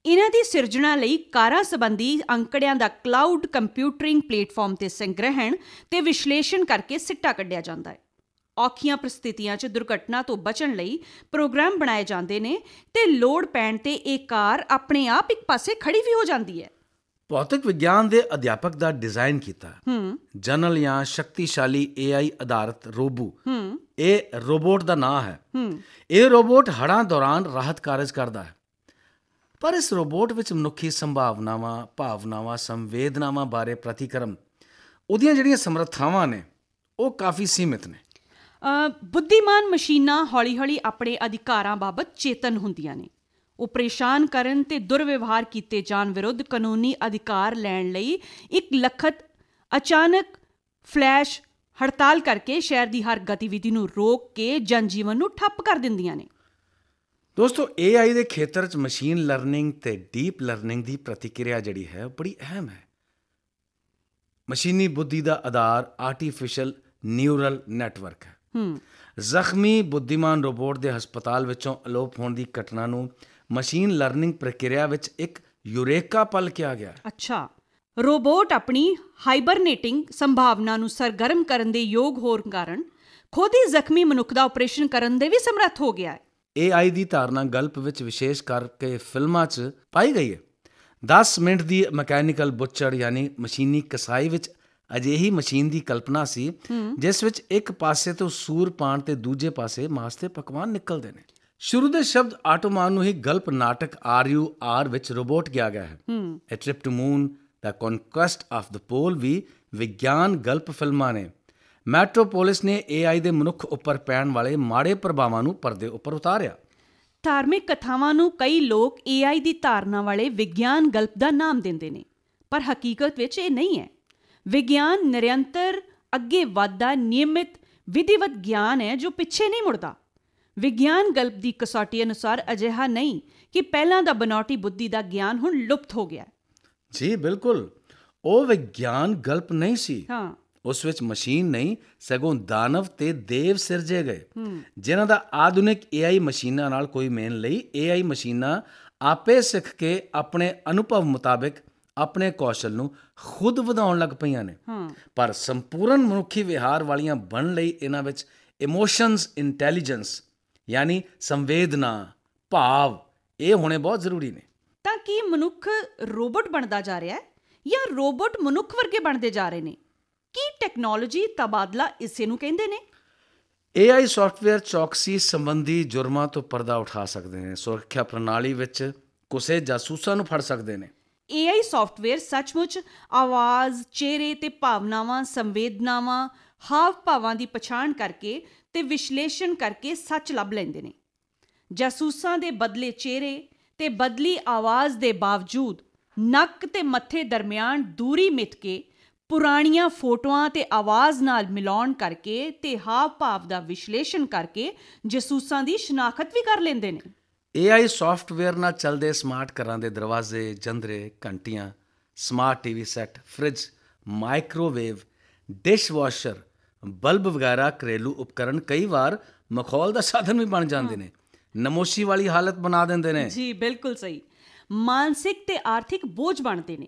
Speaker 1: ਇਹਨਾਂ ਦੀ ਸਿਰਜਣਾ ਲਈ ਕਾਰਾਂ ਸੰਬੰਧੀ ਅੰਕੜਿਆਂ ਦਾ ਕਲਾਊਡ ਕੰਪਿਊਟਰਿੰਗ ਪਲੇਟਫਾਰਮ ਤੇ ਸੰਗ੍ਰਹਿਣ ਤੇ ਵਿਸ਼ਲੇਸ਼ਣ ਕਰਕੇ ਸਿੱਟਾ ਕੱਢਿਆ ਜਾਂਦਾ ਹੈ। ਔਖੀਆਂ ਪ੍ਰਸਥਿਤੀਆਂ 'ਚ ਦੁਰਘਟਨਾ ਤੋਂ ਬਚਣ ਲਈ ਪ੍ਰੋਗਰਾਮ ਬਣਾਏ ਜਾਂਦੇ ਨੇ ਤੇ ਲੋੜ ਪੈਣ ਤੇ ਇਹ ਕਾਰ ਆਪਣੇ ਆਪ ਇੱਕ ਪਾਸੇ ਖੜੀ ਵੀ ਹੋ ਜਾਂਦੀ ਹੈ।
Speaker 2: ਭੌਤਿਕ ਵਿਗਿਆਨ ਦੇ ਅਧਿਆਪਕ ਦਾ ਡਿਜ਼ਾਈਨ ਕੀਤਾ ਜਨਰਲ ਜਾਂ ਸ਼ਕਤੀਸ਼ਾਲੀ AI ਆਧਾਰਿਤ ਰੋਬੋ, ਇਹ ਰੋਬੋਟ ਦਾ ਨਾਂ ਹੈ। ਇਹ ਰੋਬੋਟ ਹੜ੍ਹਾਂ ਦੌਰਾਨ ਰਾਹਤ ਕਾਰਜ ਕਰਦਾ ਹੈ, ਪਰ ਇਸ ਰੋਬੋਟ ਵਿੱਚ ਮਨੁੱਖੀ ਸੰਭਾਵਨਾਵਾਂ, ਭਾਵਨਾਵਾਂ, ਸੰਵੇਦਨਾਵਾਂ ਬਾਰੇ ਪ੍ਰਤੀਕਰਮ, ਉਹਦੀਆਂ ਜਿਹੜੀਆਂ ਸਮਰੱਥਾਵਾਂ ਨੇ ਉਹ ਕਾਫੀ ਸੀਮਿਤ ਨੇ।
Speaker 1: ਬੁੱਧੀਮਾਨ ਮਸ਼ੀਨਾਂ ਹੌਲੀ-ਹੌਲੀ ਆਪਣੇ ਅਧਿਕਾਰਾਂ ਬਾਬਤ ਚੇਤਨ ਹੁੰਦੀਆਂ ਨੇ। ਉਹ ਪਰੇਸ਼ਾਨ ਕਰਨ ਤੇ ਦੁਰਵਿਵਹਾਰ ਕੀਤੇ ਜਾਣ ਵਿਰੁੱਧ ਕਾਨੂੰਨੀ ਅਧਿਕਾਰ ਲੈਣ ਲਈ ਇੱਕ ਲਖਤ ਅਚਾਨਕ ਫਲੈਸ਼ ਹੜਤਾਲ ਕਰਕੇ ਸ਼ਹਿਰ ਦੀ ਹਰ ਗਤੀਵਿਧੀ ਨੂੰ ਰੋਕ ਕੇ ਜਨਜੀਵਨ ਨੂੰ ਠੱਪ ਕਰ ਦਿੰਦੀਆਂ ਨੇ।
Speaker 2: ਦੋਸਤੋ, AI ਦੇ ਖੇਤਰ 'ਚ ਮਸ਼ੀਨ ਲਰਨਿੰਗ ਤੇ ਡੀਪ ਲਰਨਿੰਗ ਦੀ ਪ੍ਰਤੀਕਿਰਿਆ ਜਿਹੜੀ ਹੈ ਉਹ ਬੜੀ ਅਹਿਮ ਹੈ। ਮਸ਼ੀਨੀ ਬੁੱਧੀ ਦਾ ਆਧਾਰ ਆਰਟੀਫਿਸ਼ਲ ਨਿਊਰਲ ਨੈਟਵਰਕ ਹੈ। ਜ਼ਖਮੀ ਬੁੱਧੀਮਾਨ ਰੋਬੋਟ ਦੇ ਹਸਪਤਾਲ ਵਿੱਚੋਂ ਅਲੋਪ ਹੋਣ ਦੀ ਘਟਨਾ ਨੂੰ ਮਸ਼ੀਨ ਲਰਨਿੰਗ ਪ੍ਰਕਿਰਿਆ ਵਿੱਚ ਇੱਕ ਯੂਰੇਕਾ ਪਲ ਕਿਹਾ ਗਿਆ। ਅੱਛਾ।
Speaker 1: ਰੋਬੋਟ ਆਪਣੀ ਹਾਈਬਰਨੇਟਿੰਗ ਸੰਭਾਵਨਾ ਨੂੰ ਸਰਗਰਮ ਕਰਨ ਦੇ ਯੋਗ ਹੋਣ ਕਾਰਨ ਖੁਦ ਹੀ ਜ਼ਖਮੀ ਮਨੁੱਖ ਦਾ ਆਪਰੇਸ਼ਨ ਕਰਨ ਦੇ ਵੀ ਸਮਰੱਥ ਹੋ ਗਿਆ ਹੈ।
Speaker 2: AI ਦੀ ਧਾਰਨਾ ਗਲਪ ਵਿੱਚ ਵਿਸ਼ੇਸ਼ ਕਰਕੇ ਫਿਲਮਾਂ 'ਚ ਪਾਈ ਗਈ ਹੈ। 10 ਮਿੰਟ ਦੀ ਮਕੈਨੀਕਲ ਬੁੱਚੜ ਯਾਨੀ ਮਸ਼ੀਨੀ ਕਸਾਈ ਵਿੱਚ ਅਜਿਹੀ ਮਸ਼ੀਨ ਦੀ ਕਲਪਨਾ ਸੀ ਜਿਸ ਵਿੱਚ ਇੱਕ ਪਾਸੇ ਤੋਂ ਸੂਰ ਪਾਣ ਤੇ ਦੂਜੇ ਪਾਸੇ ਮਾਸ ਤੇ ਪਕਵਾਨ ਨਿਕਲਦੇ ਨੇ। ਸ਼ੁਰੂ ਦੇ ਸ਼ਬਦ ਆਟੋਮਾਨ ਨੂੰ ਹੀ ਗਲਪ ਨਾਟਕ RUR ਵਿੱਚ ਰੋਬੋਟ ਕਿਹਾ ਗਿਆ ਹੈ। A Trip to Moon, The Conquest of the Pole ਵੀ ਵਿਗਿਆਨ ਗਲਪ ਫਿਲਮਾਂ ਨੇ। ਮੈਟਰੋਪੋਲਿਸ ਨੇ AI ਦੇ ਮਨੁੱਖ ਉੱਪਰ ਪੈਣ ਵਾਲੇ ਮਾੜੇ ਪ੍ਰਭਾਵਾਂ ਨੂੰ ਪਰਦੇ ਉੱਪਰ ਉਤਾਰਿਆ।
Speaker 1: ਧਾਰਮਿਕ ਕਥਾਵਾਂ ਨੂੰ ਕਈ ਲੋਕ AI ਦੀ ਧਾਰਨਾ ਵਾਲੇ ਵਿਗਿਆਨ ਗਲਪ ਦਾ ਨਾਮ ਦਿੰਦੇ ਨੇ, ਪਰ ਹਕੀਕਤ ਵਿੱਚ ਇਹ ਨਹੀਂ ਹੈ। ਵਿਗਿਆਨ ਨਿਰੰਤਰ ਅੱਗੇ ਵੱਧਦਾ ਨਿਯਮਿਤ ਵਿਧੀਵਤ ਗਿਆਨ ਹੈ ਜੋ ਪਿੱਛੇ ਨਹੀਂ ਮੁੜਦਾ। ਵਿਗਿਆਨ ਗਲਪ ਦੀ ਕਸੌਟੀ ਅਨੁਸਾਰ ਅਜਿਹਾ ਨਹੀਂ ਕਿ ਪਹਿਲਾਂ ਦਾ ਬਨਾਵਟੀ ਬੁੱਧੀ ਦਾ ਗਿਆਨ ਹੁਣ ਲੁਪਤ ਹੋ ਗਿਆ।
Speaker 2: ਜੀ ਬਿਲਕੁਲ, ਉਹ ਵਿਗਿਆਨ ਗਲਪ ਨਹੀਂ ਸੀ। ਉਸ ਵਿੱਚ ਮਸ਼ੀਨ ਨਹੀਂ, ਸਗੋਂ ਦਾਨਵ ਤੇ ਦੇਵ ਸਿਰਜੇ ਗਏ ਜਿਨ੍ਹਾਂ ਦਾ ਆਧੁਨਿਕ AI ਮਸ਼ੀਨਾਂ ਨਾਲ ਕੋਈ ਮੇਲ ਨਹੀਂ। AI ਮਸ਼ੀਨਾਂ ਆਪੇ ਸਿੱਖ ਕੇ ਆਪਣੇ ਅਨੁਭਵ ਮੁਤਾਬਿਕ ਆਪਣੇ ਕੌਸ਼ਲ ਨੂੰ ਖੁਦ ਵਧਾਉਣ ਲੱਗ ਪਈਆਂ ਨੇ, ਪਰ ਸੰਪੂਰਨ ਮਨੁੱਖੀ ਵਿਹਾਰ ਵਾਲੀਆਂ ਬਣਨ ਲਈ ਇਹਨਾਂ ਵਿੱਚ ਇਮੋਸ਼ਨਸ ਇੰਟੈਲੀਜੈਂਸ ਯਾਨੀ ਸੰਵੇਦਨਾ, ਭਾਵ ਇਹ ਹੋਣੇ ਬਹੁਤ ਜ਼ਰੂਰੀ ਨੇ।
Speaker 1: ਤਾਂ ਕੀ ਮਨੁੱਖ ਰੋਬੋਟ ਬਣਦਾ ਜਾ ਰਿਹਾ ਹੈ ਜਾਂ ਰੋਬੋਟ ਮਨੁੱਖ ਵਰਗੇ ਬਣਦੇ ਜਾ ਰਹੇ ਨੇ? ਕੀ ਟੈਕਨੋਲੋਜੀ ਤਬਾਦਲਾ ਇਸੇ ਨੂੰ ਕਹਿੰਦੇ ਨੇ?
Speaker 2: AI ਸੌਫਟਵੇਅਰ ਚੌਕਸੀ ਸੰਬੰਧੀ ਜੁਰਮਾਂ ਤੋਂ ਪਰਦਾ ਉਠਾ ਸਕਦੇ ਨੇ, ਸੁਰੱਖਿਆ ਪ੍ਰਣਾਲੀ ਵਿੱਚ ਘੁਸੇ ਜਾਸੂਸਾਂ ਨੂੰ ਫੜ ਸਕਦੇ ਨੇ।
Speaker 1: AI ਸੌਫਟਵੇਅਰ ਸੱਚਮੁੱਚ ਆਵਾਜ਼, ਚਿਹਰੇ ਤੇ ਭਾਵਨਾਵਾਂ, ਸੰਵੇਦਨਾਵਾਂ, ਹਾਵ ਭਾਵਾਂ ਦੀ ਪਛਾਣ ਕਰਕੇ ਤੇ ਵਿਸ਼ਲੇਸ਼ਣ ਕਰਕੇ ਸੱਚ ਲੱਭ ਲੈਂਦੇ ਨੇ। ਜਾਸੂਸਾਂ ਦੇ ਬਦਲੇ ਚਿਹਰੇ ਤੇ ਬਦਲੀ ਆਵਾਜ਼ ਦੇ ਬਾਵਜੂਦ ਨੱਕ ਤੇ ਮੱਥੇ ਦਰਮਿਆਨ ਦੂਰੀ ਮਿੱਥ ਕੇ ਪੁਰਾਣੀਆਂ ਫੋਟੋਆਂ ਤੇ ਆਵਾਜ਼ ਨਾਲ ਮਿਲਾਉਣ ਕਰਕੇ ਤੇ ਹਾਵ ਭਾਵ ਦਾ ਵਿਸ਼ਲੇਸ਼ਣ ਕਰਕੇ ਜਾਸੂਸਾਂ ਦੀ ਸ਼ਨਾਖਤ ਵੀ ਕਰ ਲੈਂਦੇ ਨੇ।
Speaker 2: AI ਸੌਫਟਵੇਅਰ ਨਾਲ ਚੱਲਦੇ ਸਮਾਰਟ ਘਰਾਂ ਦੇ ਦਰਵਾਜ਼ੇ, ਜੰਦਰੇ, ਘੰਟੀਆਂ, smart TV set, fridge, microwave, dishwasher, bulb ਵਗੈਰਾ ਘਰੇਲੂ ਉਪਕਰਨ ਕਈ ਵਾਰ ਮਖੌਲ ਦਾ ਸਾਧਨ ਵੀ ਬਣ ਜਾਂਦੇ ਨੇ, ਨਮੋਸ਼ੀ ਵਾਲੀ ਹਾਲਤ ਬਣਾ ਦਿੰਦੇ ਨੇ।
Speaker 1: ਜੀ ਬਿਲਕੁਲ ਸਹੀ। ਮਾਨਸਿਕ ਤੇ ਆਰਥਿਕ ਬੋਝ ਬਣਦੇ ਨੇ।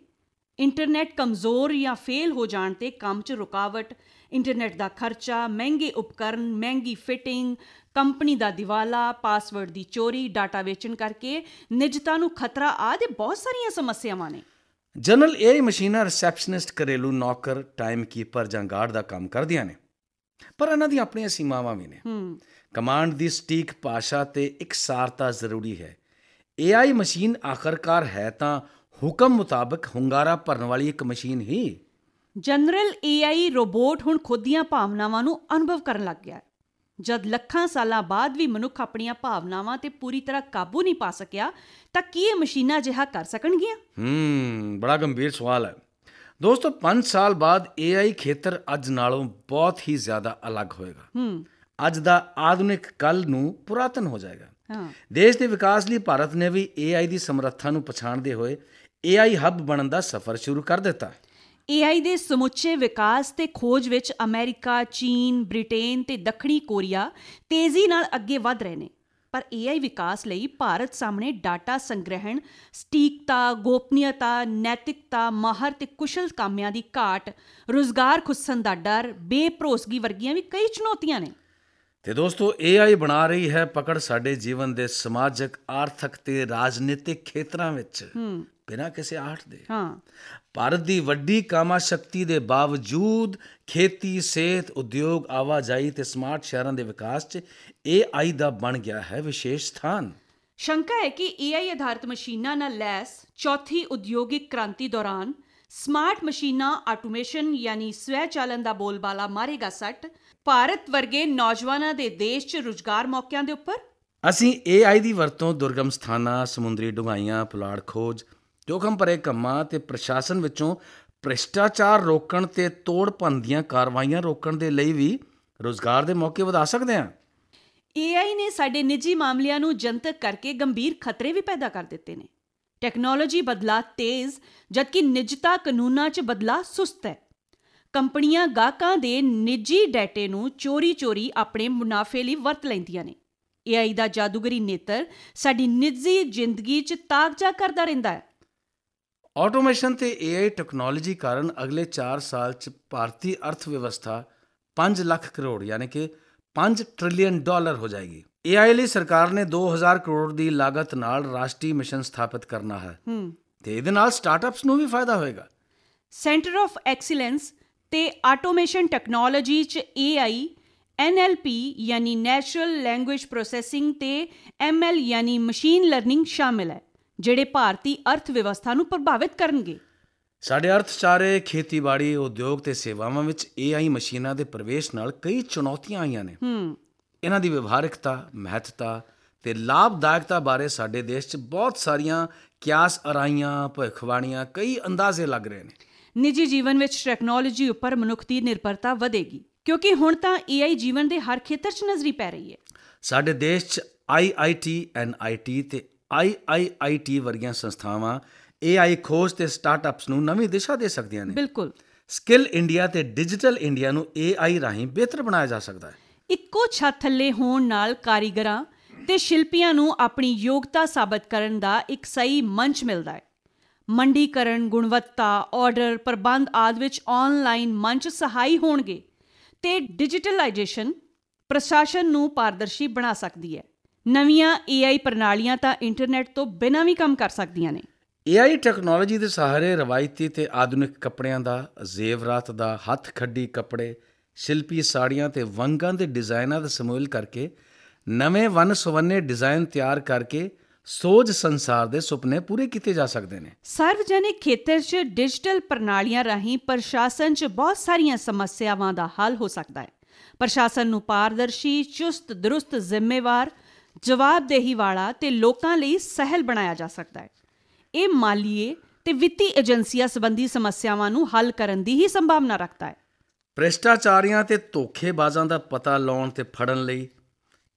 Speaker 1: ਇੰਟਰਨੈਟ ਕਮਜ਼ੋਰ ਜਾਂ ਫੇਲ ਹੋ ਜਾਣ ਤੇ ਕੰਮ 'ਚ ਰੁਕਾਵਟ, ਇੰਟਰਨੈਟ ਦਾ ਖਰਚਾ, ਮਹਿੰਗੇ ਉਪਕਰਨ, ਮਹਿੰਗੀ ਫਿਟਿੰਗ, ਕੰਪਨੀ ਦਾ ਦਿਵਾਲਾ, ਪਾਸਵਰਡ ਦੀ ਚੋਰੀ, ਡਾਟਾ ਵੇਚਣ ਕਰਕੇ ਨਿੱਜਤਾ ਨੂੰ ਖਤਰਾ ਆਦਿ ਬਹੁਤ ਸਾਰੀਆਂ ਸਮੱਸਿਆਵਾਂ ਨੇ।
Speaker 2: ਜਨਰਲ AI ਮਸ਼ੀਨਾਂ ਰਿਸੈਪਸ਼ਨਿਸਟ, ਘਰੇਲੂ ਨੌਕਰ, ਟਾਈਮ ਕੀਪਰ ਜਾਂ ਗਾਰਡ ਦਾ ਕੰਮ ਕਰਦੀਆਂ ਨੇ, ਪਰ ਇਹਨਾਂ ਦੀਆਂ ਆਪਣੀਆਂ ਸੀਮਾਵਾਂ ਵੀ ਨੇ। ਕਮਾਂਡ ਦੀ ਸਟੀਕ ਭਾਸ਼ਾ ਤੇ ਇਕਸਾਰਤਾ ਜ਼ਰੂਰੀ ਹੈ। AI ਮਸ਼ੀਨ ਆਖਰਕਾਰ ਹੈ ਤਾਂ ਹੁਕਮ ਮੁਤਾਬਕ ਹੁੰਗਾਰਾ ਭਰਨ ਵਾਲੀ ਇੱਕ ਮਸ਼ੀਨ ਹੀ।
Speaker 1: ਜਨਰਲ AI ਰੋਬੋਟ ਹੁਣ ਖੁਦ ਦੀਆਂ ਭਾਵਨਾਵਾਂ ਨੂੰ ਅਨੁਭਵ ਕਰਨ ਲੱਗ ਗਿਆ ਹੈ। ਜਦ ਲੱਖਾਂ ਸਾਲਾਂ ਬਾਅਦ ਵੀ ਮਨੁੱਖ ਆਪਣੀਆਂ ਭਾਵਨਾਵਾਂ ਤੇ ਪੂਰੀ ਤਰ੍ਹਾਂ ਕਾਬੂ ਨਹੀਂ ਪਾ ਸਕਿਆ, ਤਾਂ ਕੀ ਇਹ ਮਸ਼ੀਨਾਂ ਅਜਿਹਾ ਕਰ ਸਕਣਗੀਆਂ?
Speaker 2: ਬੜਾ ਗੰਭੀਰ ਸਵਾਲ ਹੈ ਦੋਸਤੋ। 5 ਸਾਲ ਬਾਅਦ AI ਖੇਤਰ ਅੱਜ ਨਾਲੋਂ ਬਹੁਤ ਹੀ ਜ਼ਿਆਦਾ ਅਲੱਗ ਹੋਏਗਾ। ਅੱਜ ਦਾ ਆਧੁਨਿਕ ਕੱਲ ਨੂੰ ਪੁਰਾਤਨ ਹੋ ਜਾਏਗਾ। ਦੇਸ਼ ਦੇ ਵਿਕਾਸ ਲਈ ਭਾਰਤ ਨੇ ਵੀ AI ਦੀ ਸਮਰੱਥਾ ਨੂੰ ਪਛਾਣਦੇ ਹੋਏ AI ਹੱਬ ਬਣਨ ਦਾ ਸਫ਼ਰ ਸ਼ੁਰੂ ਕਰ ਦਿੱਤਾ।
Speaker 1: AI ਦੇ ਸਮੁੱਚੇ ਵਿਕਾਸ ਤੇ ਖੋਜ ਵਿੱਚ ਅਮਰੀਕਾ, ਚੀਨ, ਬ੍ਰਿਟੇਨ ਤੇ ਦੱਖਣੀ ਕੋਰੀਆ ਤੇਜ਼ੀ ਨਾਲ ਅੱਗੇ ਵਧ ਰਹੇ ਨੇ। ਪਰ AI ਵਿਕਾਸ ਲਈ ਭਾਰਤ ਸਾਹਮਣੇ ਡਾਟਾ ਸੰਗ੍ਰਹਿਣ, ਸਟੀਕਤਾ, ਗੋਪਨੀਯਤਾ, ਨੈਤਿਕਤਾ, ਮਾਹਰ ਤੇ ਕੁਸ਼ਲ ਕਾਮਿਆਂ ਦੀ ਘਾਟ, ਰੁਜ਼ਗਾਰ ਖੁੱਸਣ ਦਾ ਡਰ, ਬੇਭਰੋਸਗੀ ਵਰਗੀਆਂ ਵੀ ਕਈ ਚੁਣੌਤੀਆਂ ਨੇ।
Speaker 2: ਤੇ ਦੋਸਤੋ, AI ਬਣਾ ਰਹੀ ਹੈ ਪਕੜ ਸਾਡੇ ਜੀਵਨ ਦੇ ਸਮਾਜਿਕ, ਆਰਥਿਕ ਤੇ ਰਾਜਨੀਤਿਕ ਖੇਤਰਾਂ ਵਿੱਚ ਬਿਨਾਂ ਕਿਸੇ ਆਹਟ ਦੇ। ਭਾਰਤ ਦੀ ਵੱਡੀ ਕਾਮਾ ਸ਼ਕਤੀ ਦੇ ਬਾਵਜੂਦ ਖੇਤੀ, ਸਿਹਤ, ਉਦਯੋਗ, ਆਵਾਜਾਈ ਤੇ ਸਮਾਰਟ ਸ਼ਹਿਰਾਂ ਦੇ ਵਿਕਾਸ 'ਚ AI ਦਾ ਬਣ ਗਿਆ ਹੈ ਵਿਸ਼ੇਸ਼ ਸਥਾਨ।
Speaker 1: ਸ਼ੰਕਾ ਹੈ ਕਿ AI ਆਧਾਰਿਤ ਮਸ਼ੀਨਾਂ ਨਾਲ ਲੈਸ ਚੌਥੀ ਉਦਯੋਗਿਕ ਕ੍ਰਾਂਤੀ ਦੌਰਾਨ ਸਮਾਰਟ ਮਸ਼ੀਨਾਂ, ਆਟੋਮੇਸ਼ਨ ਯਾਨੀ ਸਵੈ ਚਾਲਨ ਦਾ ਬੋਲਬਾਲਾ ਮਾਰੇਗਾ ਸੱਟ ਭਾਰਤ ਵਰਗੇ ਨੌਜਵਾਨਾਂ ਦੇ ਦੇਸ਼ 'ਚ ਰੁਜ਼ਗਾਰ ਮੌਕਿਆਂ ਦੇ ਉੱਪਰ।
Speaker 2: ਅਸੀਂ AI ਦੀ ਵਰਤੋਂ ਦੁਰਗਮ ਸਥਾਨਾਂ, ਸਮੁੰਦਰੀ ਡੂੰਘਾਈਆਂ, ਪੁਲਾੜ ਖੋਜ, ਜੋਖਮ ਭਰੇ ਕੰਮਾਂ ਤੇ ਪ੍ਰਸ਼ਾਸਨ ਵਿੱਚੋਂ ਭ੍ਰਿਸ਼ਟਾਚਾਰ ਰੋਕਣ ਤੇ ਤੋੜ ਭੰਨ ਦੀਆਂ ਕਾਰਵਾਈਆਂ ਰੋਕਣ ਦੇ ਲਈ ਵੀ ਰੁਜ਼ਗਾਰ ਦੇ ਮੌਕੇ ਵਧਾ ਸਕਦੇ ਹਾਂ।
Speaker 1: AI ਨੇ ਸਾਡੇ ਨਿੱਜੀ ਮਾਮਲਿਆਂ ਨੂੰ ਜਨਤਕ ਕਰਕੇ ਗੰਭੀਰ ਖਤਰੇ ਵੀ ਪੈਦਾ ਕਰ ਦਿੱਤੇ ਨੇ। ਟੈਕਨੋਲੋਜੀ ਬਦਲਾਅ ਤੇਜ਼, ਜਦਕਿ ਨਿੱਜਤਾ ਕਾਨੂੰਨਾਂ 'ਚ ਬਦਲਾਅ ਸੁਸਤ ਹੈ। ਕੰਪਨੀਆਂ ਗਾਹਕਾਂ ਦੇ ਨਿੱਜੀ ਡਾਟੇ ਨੂੰ ਚੋਰੀ ਆਪਣੇ ਮੁਨਾਫੇ ਲਈ ਵਰਤ ਲੈਂਦੀਆਂ ਨੇ। AI ਦਾ ਜਾਦੂਗਰੀ ਨੇਤਰ ਸਾਡੀ ਨਿੱਜੀ ਜ਼ਿੰਦਗੀ 'ਚ ਤਾਕਜਾ ਕਰਦਾ ਰਹਿੰਦਾ ਹੈ।
Speaker 2: ਆਟੋਮੇਸ਼ਨ ਤੇ AI ਟੈਕਨੋਲੋਜੀ ਕਾਰਨ ਅਗਲੇ 4 ਸਾਲ 'ਚ ਭਾਰਤੀ ਅਰਥ ਵਿਵਸਥਾ 5 ਲੱਖ ਕਰੋੜ ਯਾਨੀ ਕਿ $5 ਟ੍ਰਿਲੀਅਨ ਹੋ ਜਾਏਗੀ। AI ਲਈ ਸਰਕਾਰ ਨੇ 2000 ਕਰੋੜ ਦੀ ਲਾਗਤ ਨਾਲ ਰਾਸ਼ਟਰੀ ਮਿਸ਼ਨ ਸਥਾਪਿਤ ਕਰਨਾ ਹੈ ਤੇ ਇਹਦੇ ਨਾਲ ਸਟਾਰਟਅਪਸ ਨੂੰ ਵੀ ਫਾਇਦਾ ਹੋਏਗਾ।
Speaker 1: ਸੈਂਟਰ ਆਫ ਐਕਸੀਲੈਂਸ ਤੇ ਆਟੋਮੇਸ਼ਨ ਟੈਕਨੋਲੋਜੀ 'ਚ AI, NLP ਯਾਨੀ ਨੈਚੁਰਲ ਲੈਂਗੁਏਜ ਪ੍ਰੋਸੈਸਿੰਗ ਤੇ ML ਯਾਨੀ ਮਸ਼ੀਨ ਲਰਨਿੰਗ ਸ਼ਾਮਿਲ ਹੈ, ਜਿਹੜੇ ਭਾਰਤੀ ਅਰਥ ਵਿਵਸਥਾ ਨੂੰ ਪ੍ਰਭਾਵਿਤ ਕਰਨਗੇ।
Speaker 2: ਸਾਡੇ ਅਰਥਚਾਰੇ, ਖੇਤੀਬਾੜੀ, ਉਦਯੋਗ ਤੇ ਸੇਵਾਵਾਂ ਵਿੱਚ AI ਮਸ਼ੀਨਾਂ ਦੇ ਪ੍ਰਵੇਸ਼ ਨਾਲ ਕਈ ਚੁਣੌਤੀਆਂ ਆਈਆਂ ਨੇ। ਇਹਨਾਂ ਦੀ ਵਿਵਹਾਰਿਕਤਾ, ਮਹੱਤਤਾ ਤੇ ਲਾਭਦਾਇਕਤਾ ਬਾਰੇ ਸਾਡੇ ਦੇਸ਼ 'ਚ ਬਹੁਤ ਸਾਰੀਆਂ ਕਿਆਸ ਅਰਾਈਆਂ, ਭਵਿੱਖਬਾਣੀਆਂ, ਕਈ ਅੰਦਾਜ਼ੇ ਲੱਗ ਰਹੇ ਨੇ।
Speaker 1: ਨਿੱਜੀ ਜੀਵਨ ਵਿੱਚ ਟੈਕਨੋਲੋਜੀ ਉੱਪਰ ਮਨੁੱਖ ਦੀ ਨਿਰਭਰਤਾ ਵਧੇਗੀ, ਕਿਉਂਕਿ ਹੁਣ ਤਾਂ AI ਜੀਵਨ ਦੇ ਹਰ ਖੇਤਰ 'ਚ ਨਜ਼ਰੀ ਪੈ ਰਹੀ ਹੈ। ਸਾਡੇ ਦੇਸ਼ 'ਚ
Speaker 2: IIT, NIT ਤੇ IIIT ਵਰਗੀਆਂ ਸੰਸਥਾਵਾਂ AI ਖੋਜ ਤੇ ਸਟਾਰਟਅਪਸ ਨੂੰ ਨਵੀਂ ਦਿਸ਼ਾ ਦੇ ਸਕਦੀਆਂ ਨੇ।
Speaker 1: ਬਿਲਕੁਲ।
Speaker 2: ਸਕਿੱਲ ਇੰਡੀਆ ਤੇ ਡਿਜੀਟਲ ਇੰਡੀਆ ਨੂੰ AI ਰਾਹੀਂ ਬਿਹਤਰ ਬਣਾਇਆ ਜਾ ਸਕਦਾ ਹੈ।
Speaker 1: ਇੱਕੋ ਛੱਤ ਥੱਲੇ ਹੋਣ ਨਾਲ ਕਾਰੀਗਰਾਂ ਤੇ ਸ਼ਿਲਪੀਆਂ ਨੂੰ ਆਪਣੀ ਯੋਗਤਾ ਸਾਬਤ ਕਰਨ ਦਾ ਇੱਕ ਸਹੀ ਮੰਚ ਮਿਲਦਾ ਹੈ। ਮੰਡੀਕਰਨ, ਗੁਣਵੱਤਾ, ਆਰਡਰ, ਪ੍ਰਬੰਧ ਆਦਿ ਵਿੱਚ ਆਨਲਾਈਨ ਮੰਚ ਸਹਾਈ ਹੋਣਗੇ ਤੇ ਡਿਜੀਟਲਾਈਜੇਸ਼ਨ ਪ੍ਰਸ਼ਾਸਨ ਨੂੰ ਪਾਰਦਰਸ਼ੀ ਬਣਾ ਸਕਦੀ ਹੈ। ਨਵੀਆਂ AI ਪ੍ਰਣਾਲੀਆਂ ਤਾਂ ਇੰਟਰਨੈਟ ਤੋਂ ਬਿਨਾਂ ਵੀ ਕੰਮ ਕਰ ਸਕਦੀਆਂ ਨੇ।
Speaker 2: AI ਟੈਕਨੋਲੋਜੀ ਦੇ ਸਹਾਰੇ ਰਵਾਇਤੀ ਤੇ ਆਧੁਨਿਕ ਕੱਪੜਿਆਂ ਦਾ, ਜ਼ੇਵਰਾਤ ਦਾ, ਹੱਥ ਖੱਡੀ ਕੱਪੜੇ, ਸ਼ਿਲਪੀ ਸਾੜੀਆਂ ਤੇ ਵੰਗਾਂ ਦੇ ਡਿਜ਼ਾਈਨਾਂ ਦਾ ਸਮੂਲ ਕਰਕੇ ਨਵੇਂ ਵੰਨ-ਸੁਵੰਨੇ ਡਿਜ਼ਾਈਨ ਤਿਆਰ ਕਰਕੇ ਸੋਝ ਸੰਸਾਰ ਦੇ ਸੁਪਨੇ ਪੂਰੇ ਕੀਤੇ ਜਾ ਸਕਦੇ ਨੇ।
Speaker 1: ਸਾਰਵਜਨਿਕ ਖੇਤਰ 'ਚ ਡਿਜੀਟਲ ਪ੍ਰਣਾਲੀਆਂ ਰਾਹੀਂ ਪ੍ਰਸ਼ਾਸਨ 'ਚ ਬਹੁਤ ਸਾਰੀਆਂ ਸਮੱਸਿਆਵਾਂ ਦਾ ਹੱਲ ਹੋ ਸਕਦਾ ਹੈ। ਪ੍ਰਸ਼ਾਸਨ ਨੂੰ ਪਾਰਦਰਸ਼ੀ, ਚੁਸਤ ਦਰੁਸਤ, ਜ਼ਿੰਮੇਵਾਰ, ਜਵਾਬਦੇਹੀ ਵਾਲਾ ਤੇ ਲੋਕਾਂ ਲਈ ਸਹਿਲ ਬਣਾਇਆ ਜਾ ਸਕਦਾ ਹੈ। ਇਹ ਮਾਲੀਏ ਤੇ ਵਿੱਤੀ ਏਜੰਸੀਆਂ ਸੰਬੰਧੀ ਸਮੱਸਿਆਵਾਂ ਨੂੰ ਹੱਲ ਕਰਨ ਦੀ ਹੀ ਸੰਭਾਵਨਾ ਰੱਖਦਾ ਹੈ।
Speaker 2: ਭ੍ਰਿਸ਼ਟਾਚਾਰੀਆਂ ਤੇ ਧੋਖੇਬਾਜ਼ਾਂ ਦਾ ਪਤਾ ਲਾਉਣ ਤੇ ਫੜਨ ਲਈ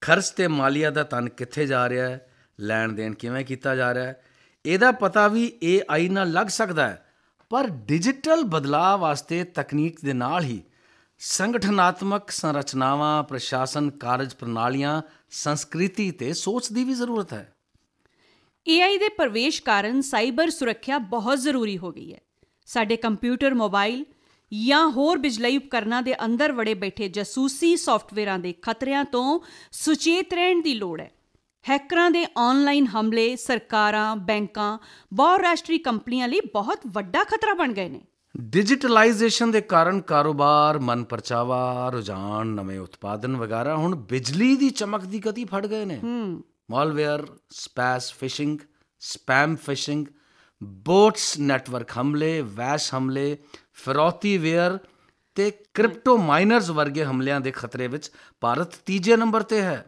Speaker 2: ਖਰਚ ਤੇ ਮਾਲੀਆ ਦਾ ਧਨ ਕਿੱਥੇ ਜਾ ਰਿਹਾ ਹੈ, ਲੈਣ ਦੇਣ ਕਿਵੇਂ ਕੀਤਾ ਜਾ ਰਿਹਾ ਹੈ, ਇਹਦਾ ਪਤਾ ਵੀ AI ਨਾਲ ਲੱਗ ਸਕਦਾ ਹੈ। ਪਰ ਡਿਜੀਟਲ ਬਦਲਾਅ ਵਾਸਤੇ ਤਕਨੀਕ ਦੇ ਨਾਲ ਹੀ ਸੰਗਠਨਾਤਮਕ ਸੰਰਚਨਾਵਾਂ, ਪ੍ਰਸ਼ਾਸਨ ਕਾਰਜ ਪ੍ਰਣਾਲੀਆਂ, ਸੰਸਕ੍ਰਿਤੀ ਤੇ ਸੋਚ ਦੀ ਵੀ ਜ਼ਰੂਰਤ ਹੈ। AI
Speaker 1: ਦੇ ਪ੍ਰਵੇਸ਼ ਕਾਰਨ ਸਾਈਬਰ ਸੁਰੱਖਿਆ ਬਹੁਤ ਜ਼ਰੂਰੀ ਹੋ ਗਈ ਹੈ। ਸਾਡੇ ਕੰਪਿਊਟਰ, ਮੋਬਾਈਲ ਜਾਂ ਹੋਰ ਬਿਜਲਈ ਉਪਕਰਨਾਂ ਦੇ ਅੰਦਰ ਵੜੇ ਬੈਠੇ ਜਾਸੂਸੀ ਸੌਫਟਵੇਅਰਾਂ ਦੇ ਖਤਰਿਆਂ ਤੋਂ ਸੁਚੇਤ ਰਹਿਣ ਦੀ ਲੋੜ ਹੈ। ਹੈਕਰਾਂ ਦੇ ਆਨਲਾਈਨ ਹਮਲੇ ਸਰਕਾਰਾਂ, ਬੈਂਕਾਂ, ਬਹੁਰਾਸ਼ਟਰੀ ਕੰਪਨੀਆਂ ਲਈ ਬਹੁਤ ਵੱਡਾ ਖਤਰਾ ਬਣ ਗਏ ਨੇ।
Speaker 2: ਡਿਜੀਟਲਾਈਜੇਸ਼ਨ ਦੇ ਕਾਰਨ ਕਾਰੋਬਾਰ, ਮਨਪਰਚਾਵਾ, ਰੁਝਾਨ, ਨਵੇਂ ਉਤਪਾਦਨ ਵਗੈਰਾ ਹੁਣ ਬਿਜਲੀ ਦੀ ਚਮਕ ਦੀ ਗਤੀ ਫੜ ਗਏ ਨੇ। Malware, spam phishing, bots network ਹਮਲੇ, ਵੈਸ਼ ਹਮਲੇ, ਫਿਰੌਤੀਵੇਅਰ ਤੇ ਕ੍ਰਿਪਟੋ ਮਾਈਨਰਸ ਵਰਗੇ ਹਮਲਿਆਂ ਦੇ ਖਤਰੇ ਵਿੱਚ ਭਾਰਤ ਤੀਜੇ ਨੰਬਰ ਤੇ ਹੈ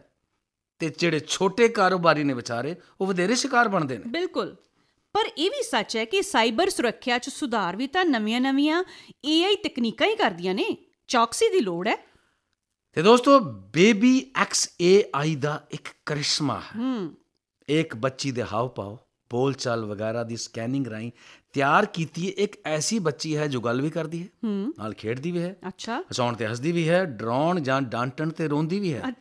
Speaker 2: ਤੇ ਜਿਹੜੇ ਛੋਟੇ ਕਾਰੋਬਾਰੀ ਨੇ ਵਿਚਾਰੇ ਉਹ ਵਧੇਰੇ ਸ਼ਿਕਾਰ ਬਣਦੇ ਨੇ।
Speaker 1: ਬਿਲਕੁਲ, ਪਰ ਇਹ ਵੀ ਸੱਚ ਹੈ ਕਿ ਸਾਈਬਰ ਸੁਰੱਖਿਆ 'ਚ ਸੁਧਾਰ ਵੀ ਤਾਂ ਨਵੀਆਂ AI ਤਕਨੀਕਾਂ ਹੀ ਕਰਦੀਆਂ ਨੇ। ਚੌਕਸੀ ਦੀ ਲੋੜ ਹੈ।
Speaker 2: ਤੇ ਦੋਸਤੋ, ਬੇਬੀ XAI ਦਾ ਇੱਕ ਕਰਿਸ਼ਮਾ ਹੈ। ਇੱਕ ਬੱਚੀ ਦੇ ਹਾਵ ਭਾਵ, ਬੋਲ ਚਾਲ ਵਗੈਰਾ ਦੀ ਸਕੈਨਿੰਗ ਰਾਹੀਂ ਤਿਆਰ ਕੀਤੀ ਇੱਕ ਐਸੀ ਬੱਚੀ ਹੈ ਜੋ ਗੱਲ ਵੀ ਕਰਦੀ ਹੈ, ਨਾਲ ਖੇਡਦੀ ਵੀ ਹੈ, ਹਸਾਉਣ ਤੇ ਹੱਸਦੀ ਵੀ ਹੈ, ਡਰਾਉਣ ਜਾਂ ਡਾਂਟਣ ਤੇ ਰੋਂਦੀ ਵੀ ਹੈ।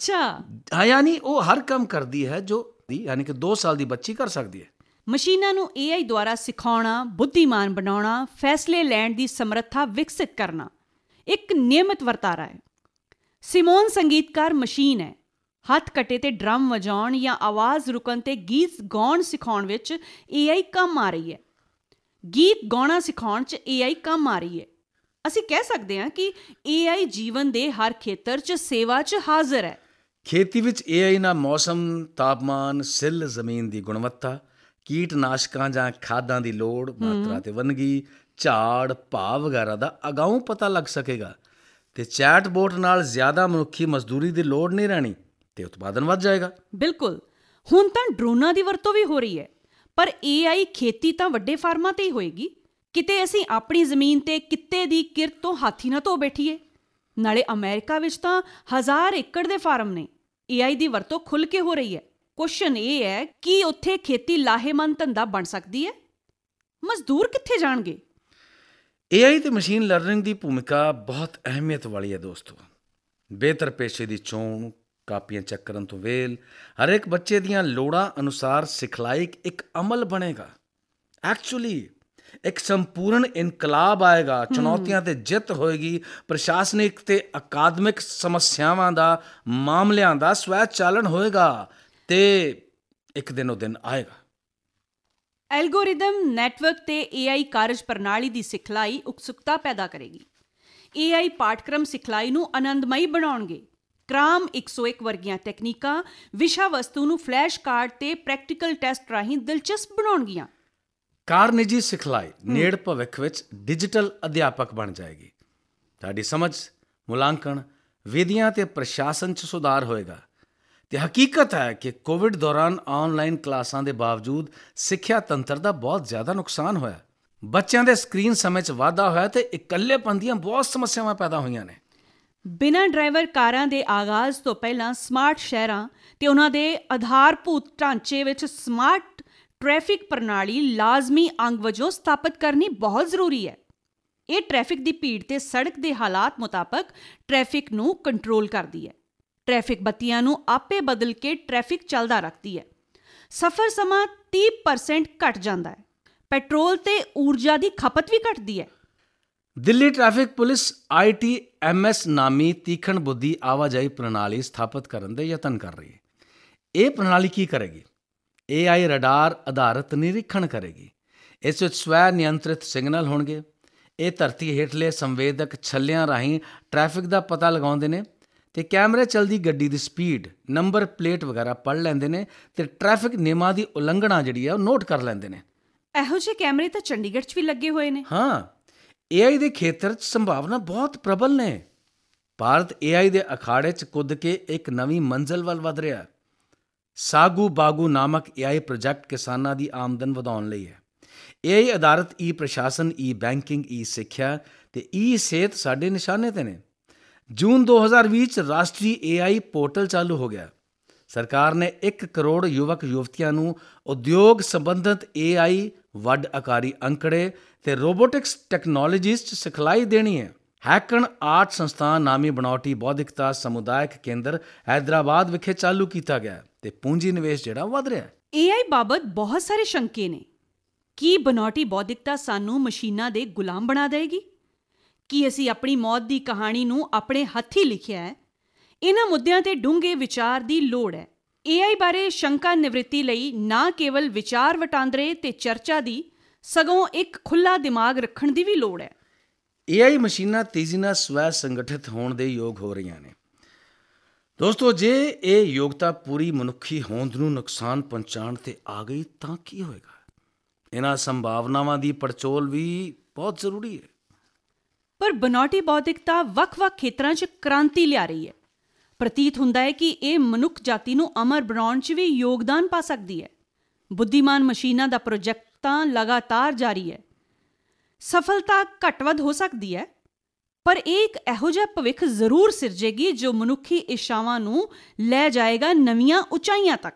Speaker 2: ਯਾਨੀ ਉਹ ਹਰ ਕੰਮ ਕਰਦੀ ਹੈ ਜੋ ਯਾਨੀ ਕਿ 2 ਸਾਲ ਦੀ ਬੱਚੀ ਕਰ ਸਕਦੀ ਹੈ।
Speaker 1: ਮਸ਼ੀਨਾਂ ਨੂੰ AI ਦੁਆਰਾ ਸਿਖਾਉਣਾ, ਬੁੱਧੀਮਾਨ ਬਣਾਉਣਾ, ਫੈਸਲੇ ਲੈਣ ਦੀ ਸਮਰੱਥਾ ਵਿਕਸਿਤ ਕਰਨਾ ਇੱਕ ਨਿਯਮਿਤ ਵਰਤਾਰਾ ਹੈ। ਸਿਮੋਨ ਸੰਗੀਤਕਾਰ ਮਸ਼ੀਨ ਹੈ। ਹੱਥ ਕੱਟੇ ਤੇ ਡਰਮ ਵਜਾਉਣ ਜਾਂ ਆਵਾਜ਼ ਰੁਕਣ ਤੇ ਗੀਤ ਗਾਉਣ ਸਿਖਾਉਣ ਵਿੱਚ AI ਕੰਮ ਆ ਰਹੀ ਹੈ। ਗੀਤ ਗਾਉਣਾ ਸਿਖਾਉਣ 'ਚ AI ਕੰਮ ਆ ਰਹੀ ਹੈ। ਅਸੀਂ ਕਹਿ ਸਕਦੇ ਹਾਂ ਕਿ AI ਜੀਵਨ ਦੇ ਹਰ ਖੇਤਰ 'ਚ ਸੇਵਾ 'ਚ ਹਾਜ਼ਰ ਹੈ।
Speaker 2: ਖੇਤੀ ਵਿੱਚ AI ਨਾਲ ਮੌਸਮ, ਤਾਪਮਾਨ, ਸਿੱਲ ਜ਼ਮੀਨ ਦੀ ਗੁਣਵੱਤਾ, ਕੀਟਨਾਸ਼ਕਾਂ ਜਾਂ ਖਾਦਾਂ ਦੀ ਲੋੜ, ਮਾਤਰਾ ਤੇ ਵੰਨਗੀ, ਝਾੜ, ਭਾਅ ਵਗੈਰਾ ਦਾ ਅਗਾਊਂ ਪਤਾ ਲੱਗ ਸਕੇਗਾ ਤੇ ਚੈਟਬੋਟ ਨਾਲ ਜ਼ਿਆਦਾ ਮਨੁੱਖੀ ਮਜ਼ਦੂਰੀ ਦੀ ਲੋੜ ਨਹੀਂ ਰਹਿਣੀ ਤੇ ਉਤਪਾਦਨ ਵੱਧ ਜਾਏਗਾ।
Speaker 1: ਬਿਲਕੁਲ, ਹੁਣ ਤਾਂ ਡਰੋਨਾਂ ਦੀ ਵਰਤੋਂ ਵੀ ਹੋ ਰਹੀ ਹੈ, ਪਰ AI ਖੇਤੀ ਤਾਂ ਵੱਡੇ ਫਾਰਮਾਂ ਤੇ ਹੀ ਹੋਏਗੀ। ਕਿਤੇ ਅਸੀਂ ਆਪਣੀ ਜ਼ਮੀਨ ਤੇ ਕਿੱਤੇ ਦੀ ਕਿਰਤ ਤੋਂ ਹਾਥੀ ਨਾ ਧੋ ਬੈਠੀਏ। ਨਾਲੇ ਅਮਰੀਕਾ ਵਿੱਚ ਤਾਂ 1000 ਏਕੜ ਦੇ ਫਾਰਮ ਨੇ। AI ਦੀ ਵਰਤੋਂ ਖੁੱਲ੍ਹ ਕੇ ਹੋ ਰਹੀ ਹੈ। ਕੁਐਸਚਨ ਇਹ ਹੈ ਕਿ ਉੱਥੇ ਖੇਤੀ ਲਾਹੇਮੰਦ ਧੰਦਾ ਬਣ ਸਕਦੀ ਹੈ? ਮਜ਼ਦੂਰ ਕਿੱਥੇ ਜਾਣਗੇ?
Speaker 2: AI ਤੇ ਮਸ਼ੀਨ ਲਰਨਿੰਗ ਦੀ ਭੂਮਿਕਾ ਬਹੁਤ ਅਹਿਮੀਅਤ ਵਾਲੀ ਹੈ ਦੋਸਤੋ। ਬਿਹਤਰ ਪੇਸ਼ੇ ਦੀ ਚੋਣ, ਕਾਪੀਆਂ ਚੈੱਕ ਕਰਨ ਤੋਂ ਵੇਲ, ਹਰੇਕ ਬੱਚੇ ਦੀਆਂ ਲੋੜਾਂ ਅਨੁਸਾਰ ਸਿਖਲਾਈ ਇੱਕ ਅਮਲ ਬਣੇਗਾ। ਐਕਚੁਅਲੀ ਇੱਕ ਸੰਪੂਰਨ ਇਨਕਲਾਬ ਆਏਗਾ। ਚੁਣੌਤੀਆਂ ਤੇ ਜਿੱਤ ਹੋਏਗੀ। ਪ੍ਰਸ਼ਾਸਨਿਕ ਤੇ ਅਕਾਦਮਿਕ ਸਮੱਸਿਆਵਾਂ ਦਾ, ਮਾਮਲਿਆਂ ਦਾ ਸਵੈ ਚਾਲਨ ਹੋਏਗਾ ਤੇ ਇੱਕ ਦਿਨ ਉਹ ਦਿਨ ਆਏਗਾ।
Speaker 1: ਐਲਗੋਰਿਦਮ, ਨੈਟਵਰਕ ਤੇ AI ਕਾਰਜ ਪ੍ਰਣਾਲੀ ਦੀ ਸਿਖਲਾਈ ਉਤਸੁਕਤਾ ਪੈਦਾ ਕਰੇਗੀ। AI ਪਾਠਕ੍ਰਮ ਸਿਖਲਾਈ ਨੂੰ ਆਨੰਦਮਈ ਬਣਾਉਣਗੇ। ਕ੍ਰਾਮ 101 ਵਰਗੀਆਂ ਤਕਨੀਕਾਂ ਵਿਸ਼ਾ ਵਸਤੂ ਨੂੰ ਫਲੈਸ਼ ਕਾਰਡ ਤੇ ਪ੍ਰੈਕਟੀਕਲ ਟੈਸਟ ਰਾਹੀਂ ਦਿਲਚਸਪ ਬਣਾਉਣਗੀਆਂ।
Speaker 2: ਕਾਰਨੇਜੀ ਸਿਖਲਾਈ ਨੇੜ ਭਵਿੱਖ ਵਿੱਚ ਡਿਜੀਟਲ ਅਧਿਆਪਕ ਬਣ ਜਾਏਗੀ। ਤੁਹਾਡੀ ਸਮਝ, ਮੁਲਾਂਕਣ, ਵਿਧੀਆਂ ਤੇ ਪ੍ਰਸ਼ਾਸਨ 'ਚ ਸੁਧਾਰ ਹੋਏਗਾ। ਤੇ ਹਕੀਕਤ ਹੈ ਕਿ ਕੋਵਿਡ ਦੌਰਾਨ ਆਨਲਾਈਨ ਕਲਾਸਾਂ ਦੇ ਬਾਵਜੂਦ ਸਿੱਖਿਆ ਤੰਤਰ ਦਾ ਬਹੁਤ ਜ਼ਿਆਦਾ ਨੁਕਸਾਨ ਹੋਇਆ। ਬੱਚਿਆਂ ਦੇ ਸਕਰੀਨ ਸਮੇਂ 'ਚ ਵਾਧਾ ਹੋਇਆ ਤੇ ਇਕੱਲੇਪਨ ਦੀਆਂ ਬਹੁਤ ਸਮੱਸਿਆਵਾਂ ਪੈਦਾ ਹੋਈਆਂ ਨੇ।
Speaker 1: ਬਿਨਾਂ ਡਰਾਈਵਰ ਕਾਰਾਂ ਦੇ ਆਗਾਜ਼ ਤੋਂ ਪਹਿਲਾਂ ਸਮਾਰਟ ਸ਼ਹਿਰਾਂ ਤੇ ਉਹਨਾਂ ਦੇ ਆਧਾਰਭੂਤ ਢਾਂਚੇ ਵਿੱਚ ਸਮਾਰਟ ਟ੍ਰੈਫਿਕ ਪ੍ਰਣਾਲੀ ਲਾਜ਼ਮੀ ਅੰਗ ਵਜੋਂ ਸਥਾਪਿਤ ਕਰਨੀ ਬਹੁਤ ਜ਼ਰੂਰੀ ਹੈ। ਇਹ ਟ੍ਰੈਫਿਕ ਦੀ ਭੀੜ ਤੇ ਸੜਕ ਦੇ ਹਾਲਾਤ ਮੁਤਾਬਕ ਟ੍ਰੈਫਿਕ ਨੂੰ ਕੰਟਰੋਲ ਕਰਦੀ ਹੈ। ਟ੍ਰੈਫਿਕ ਬੱਤੀਆਂ ਨੂੰ ਆਪੇ ਬਦਲ ਕੇ ਟ੍ਰੈਫਿਕ ਚੱਲਦਾ ਰੱਖਦੀ ਹੈ। ਸਫ਼ਰ ਸਮਾਂ 30% ਘਟ ਜਾਂਦਾ ਹੈ। ਪੈਟਰੋਲ ਤੇ ਊਰਜਾ ਦੀ ਖਪਤ ਵੀ ਘਟਦੀ ਹੈ।
Speaker 2: ਦਿੱਲੀ ਟ੍ਰੈਫਿਕ ਪੁਲਿਸ ITMS ਨਾਮੀ ਤੀਖਣ ਬੁੱਧੀ ਆਵਾਜਾਈ ਪ੍ਰਣਾਲੀ ਸਥਾਪਿਤ ਕਰਨ ਦੇ ਯਤਨ ਕਰ ਰਹੀ ਹੈ। ਇਹ ਪ੍ਰਣਾਲੀ ਕੀ ਕਰੇਗੀ? AI ਰਡਾਰ ਆਧਾਰਿਤ ਨਿਰੀਖਣ ਕਰੇਗੀ। ਇਸ ਵਿੱਚ ਸਵੈ ਨਿਯੰਤਰਿਤ ਸਿਗਨਲ ਹੋਣਗੇ। ਇਹ ਧਰਤੀ ਹੇਠਲੇ ਸੰਵੇਦਕ ਛੱਲਿਆਂ ਰਾਹੀਂ ਟ੍ਰੈਫਿਕ ਦਾ ਪਤਾ ਲਗਾਉਂਦੇ ਨੇ ਤੇ ਕੈਮਰੇ ਚਲਦੀ ਗੱਡੀ ਦੀ ਸਪੀਡ, ਨੰਬਰ ਪਲੇਟ ਵਗੈਰਾ ਪੜ੍ਹ ਲੈਂਦੇ ਨੇ ਤੇ ਟ੍ਰੈਫਿਕ ਨਿਯਮਾਂ ਦੀ ਉਲੰਘਣਾ ਜਿਹੜੀ ਹੈ ਉਹ ਨੋਟ ਕਰ ਲੈਂਦੇ ਨੇ।
Speaker 1: ਇਹੋ ਜਿਹੇ ਕੈਮਰੇ ਤਾਂ ਚੰਡੀਗੜ੍ਹ 'ਚ ਵੀ ਲੱਗੇ ਹੋਏ ਨੇ।
Speaker 2: ਹਾਂ, AI ਦੇ ਖੇਤਰ 'ਚ ਸੰਭਾਵਨਾ ਬਹੁਤ ਪ੍ਰਬਲ ਨੇ। ਭਾਰਤ AI ਦੇ ਅਖਾੜੇ 'ਚ ਕੁੱਦ ਕੇ ਇੱਕ ਨਵੀਂ ਮੰਜ਼ਿਲ ਵੱਲ ਵਧ ਰਿਹਾ। ਸਾਗੂ ਬਾਗੂ ਨਾਮਕ AI ਪ੍ਰੋਜੈਕਟ ਕਿਸਾਨਾਂ ਦੀ ਆਮਦਨ ਵਧਾਉਣ ਲਈ ਹੈ। AI ਆਧਾਰਿਤ ਪ੍ਰਸ਼ਾਸਨ, ਬੈਂਕਿੰਗ, ਸਿੱਖਿਆ ਤੇ ਸਿਹਤ ਸਾਡੇ ਨਿਸ਼ਾਨੇ ਤੇ ਨੇ। ਜੂਨ 2020 'ਚ ਰਾਸ਼ਟਰੀ AI ਪੋਰਟਲ ਚਾਲੂ ਹੋ ਗਿਆ। ਸਰਕਾਰ ਨੇ 1 ਕਰੋੜ ਯੁਵਕ ਯੁਵਤੀਆਂ ਨੂੰ ਉਦਯੋਗ ਸੰਬੰਧਿਤ AI, ਵੱਡ ਆਕਾਰੀ ਅੰਕੜੇ ਤੇ ਰੋਬੋਟਿਕਸ ਟੈਕਨੋਲੋਜੀਜ਼ 'ਚ ਸਿਖਲਾਈ ਦੇਣੀ ਹੈ। ਹੈਕਨ ਆਰਟ ਸੰਸਥਾਨ ਨਾਮੀ ਬਣਾਉਟੀ ਬੌਧਿਕਤਾ ਸਮੁਦਾਇਕ ਕੇਂਦਰ ਹੈਦਰਾਬਾਦ ਵਿਖੇ ਚਾਲੂ ਕੀਤਾ ਗਿਆ ਤੇ ਪੂੰਜੀ ਨਿਵੇਸ਼ ਜਿਹੜਾ ਵਧ ਰਿਹਾ।
Speaker 1: AI ਬਾਬਤ ਬਹੁਤ ਸਾਰੇ ਸ਼ੰਕੇ ਨੇ। ਕੀ ਬਨਾਉਟੀ ਬੌਧਿਕਤਾ ਸਾਨੂੰ ਮਸ਼ੀਨਾਂ ਦੇ ਗੁਲਾਮ ਬਣਾ ਦੇਵੇਗੀ? ਕੀ ਅਸੀਂ ਆਪਣੀ ਮੌਤ ਦੀ ਕਹਾਣੀ ਨੂੰ ਆਪਣੇ ਹੱਥੀਂ ਲਿਖਿਆ ਹੈ? ਇਹਨਾਂ ਮੁੱਦਿਆਂ ਤੇ ਡੂੰਘੇ ਵਿਚਾਰ ਦੀ ਲੋੜ ਹੈ। AI ਬਾਰੇ ਸ਼ੰਕਾ ਨਿਵ੍ਰਿੱਤੀ ਲਈ ਨਾ ਕੇਵਲ ਵਿਚਾਰ ਵਟਾਂਦਰੇ ਤੇ ਚਰਚਾ ਦੀ, ਸਗੋਂ ਇੱਕ ਖੁੱਲ੍ਹਾ ਦਿਮਾਗ ਰੱਖਣ ਦੀ ਵੀ ਲੋੜ ਹੈ।
Speaker 2: AI ਮਸ਼ੀਨਾਂ ਤੇਜ਼ੀ ਨਾਲ ਸਵੈ ਸੰਗਠਿਤ ਹੋਣ ਦੇ ਯੋਗ ਹੋ ਰਹੀਆਂ ਨੇ। ਦੋਸਤੋ, ਜੇ ਇਹ ਯੋਗਤਾ ਪੂਰੀ ਮਨੁੱਖੀ ਹੋਂਦ ਨੂੰ ਨੁਕਸਾਨ ਪਹੁੰਚਾਉਣ 'ਤੇ ਆ ਗਈ ਤਾਂ ਕੀ ਹੋਏਗਾ? ਇਹਨਾਂ ਸੰਭਾਵਨਾਵਾਂ ਦੀ ਪੜਚੋਲ ਵੀ ਬਹੁਤ ਜ਼ਰੂਰੀ ਹੈ।
Speaker 1: ਪਰ ਬਨਾਉਟੀ ਬੌਧਿਕਤਾ ਵੱਖ-ਵੱਖ ਖੇਤਰਾਂ 'ਚ ਕ੍ਰਾਂਤੀ ਲਿਆ ਰਹੀ ਹੈ। ਪ੍ਰਤੀਤ ਹੁੰਦਾ ਹੈ ਕਿ ਇਹ ਮਨੁੱਖ ਜਾਤੀ ਨੂੰ ਅਮਰ ਬਣਾਉਣ 'ਚ ਵੀ ਯੋਗਦਾਨ ਪਾ ਸਕਦੀ ਹੈ। ਬੁੱਧੀਮਾਨ ਮਸ਼ੀਨਾਂ ਦਾ ਪ੍ਰੋਜੈਕਟ ਤਾਂ ਲਗਾਤਾਰ ਜਾਰੀ ਹੈ। ਸਫਲਤਾ ਘੱਟ ਵੱਧ ਹੋ ਸਕਦੀ ਹੈ, ਪਰ ਇਹ ਇੱਕ ਇਹੋ ਜਿਹਾ ਭਵਿੱਖ ਜ਼ਰੂਰ ਸਿਰਜੇਗੀ ਜੋ ਮਨੁੱਖੀ ਇੱਛਾਵਾਂ ਨੂੰ ਲੈ ਜਾਏਗਾ ਨਵੀਆਂ ਉਚਾਈਆਂ ਤੱਕ।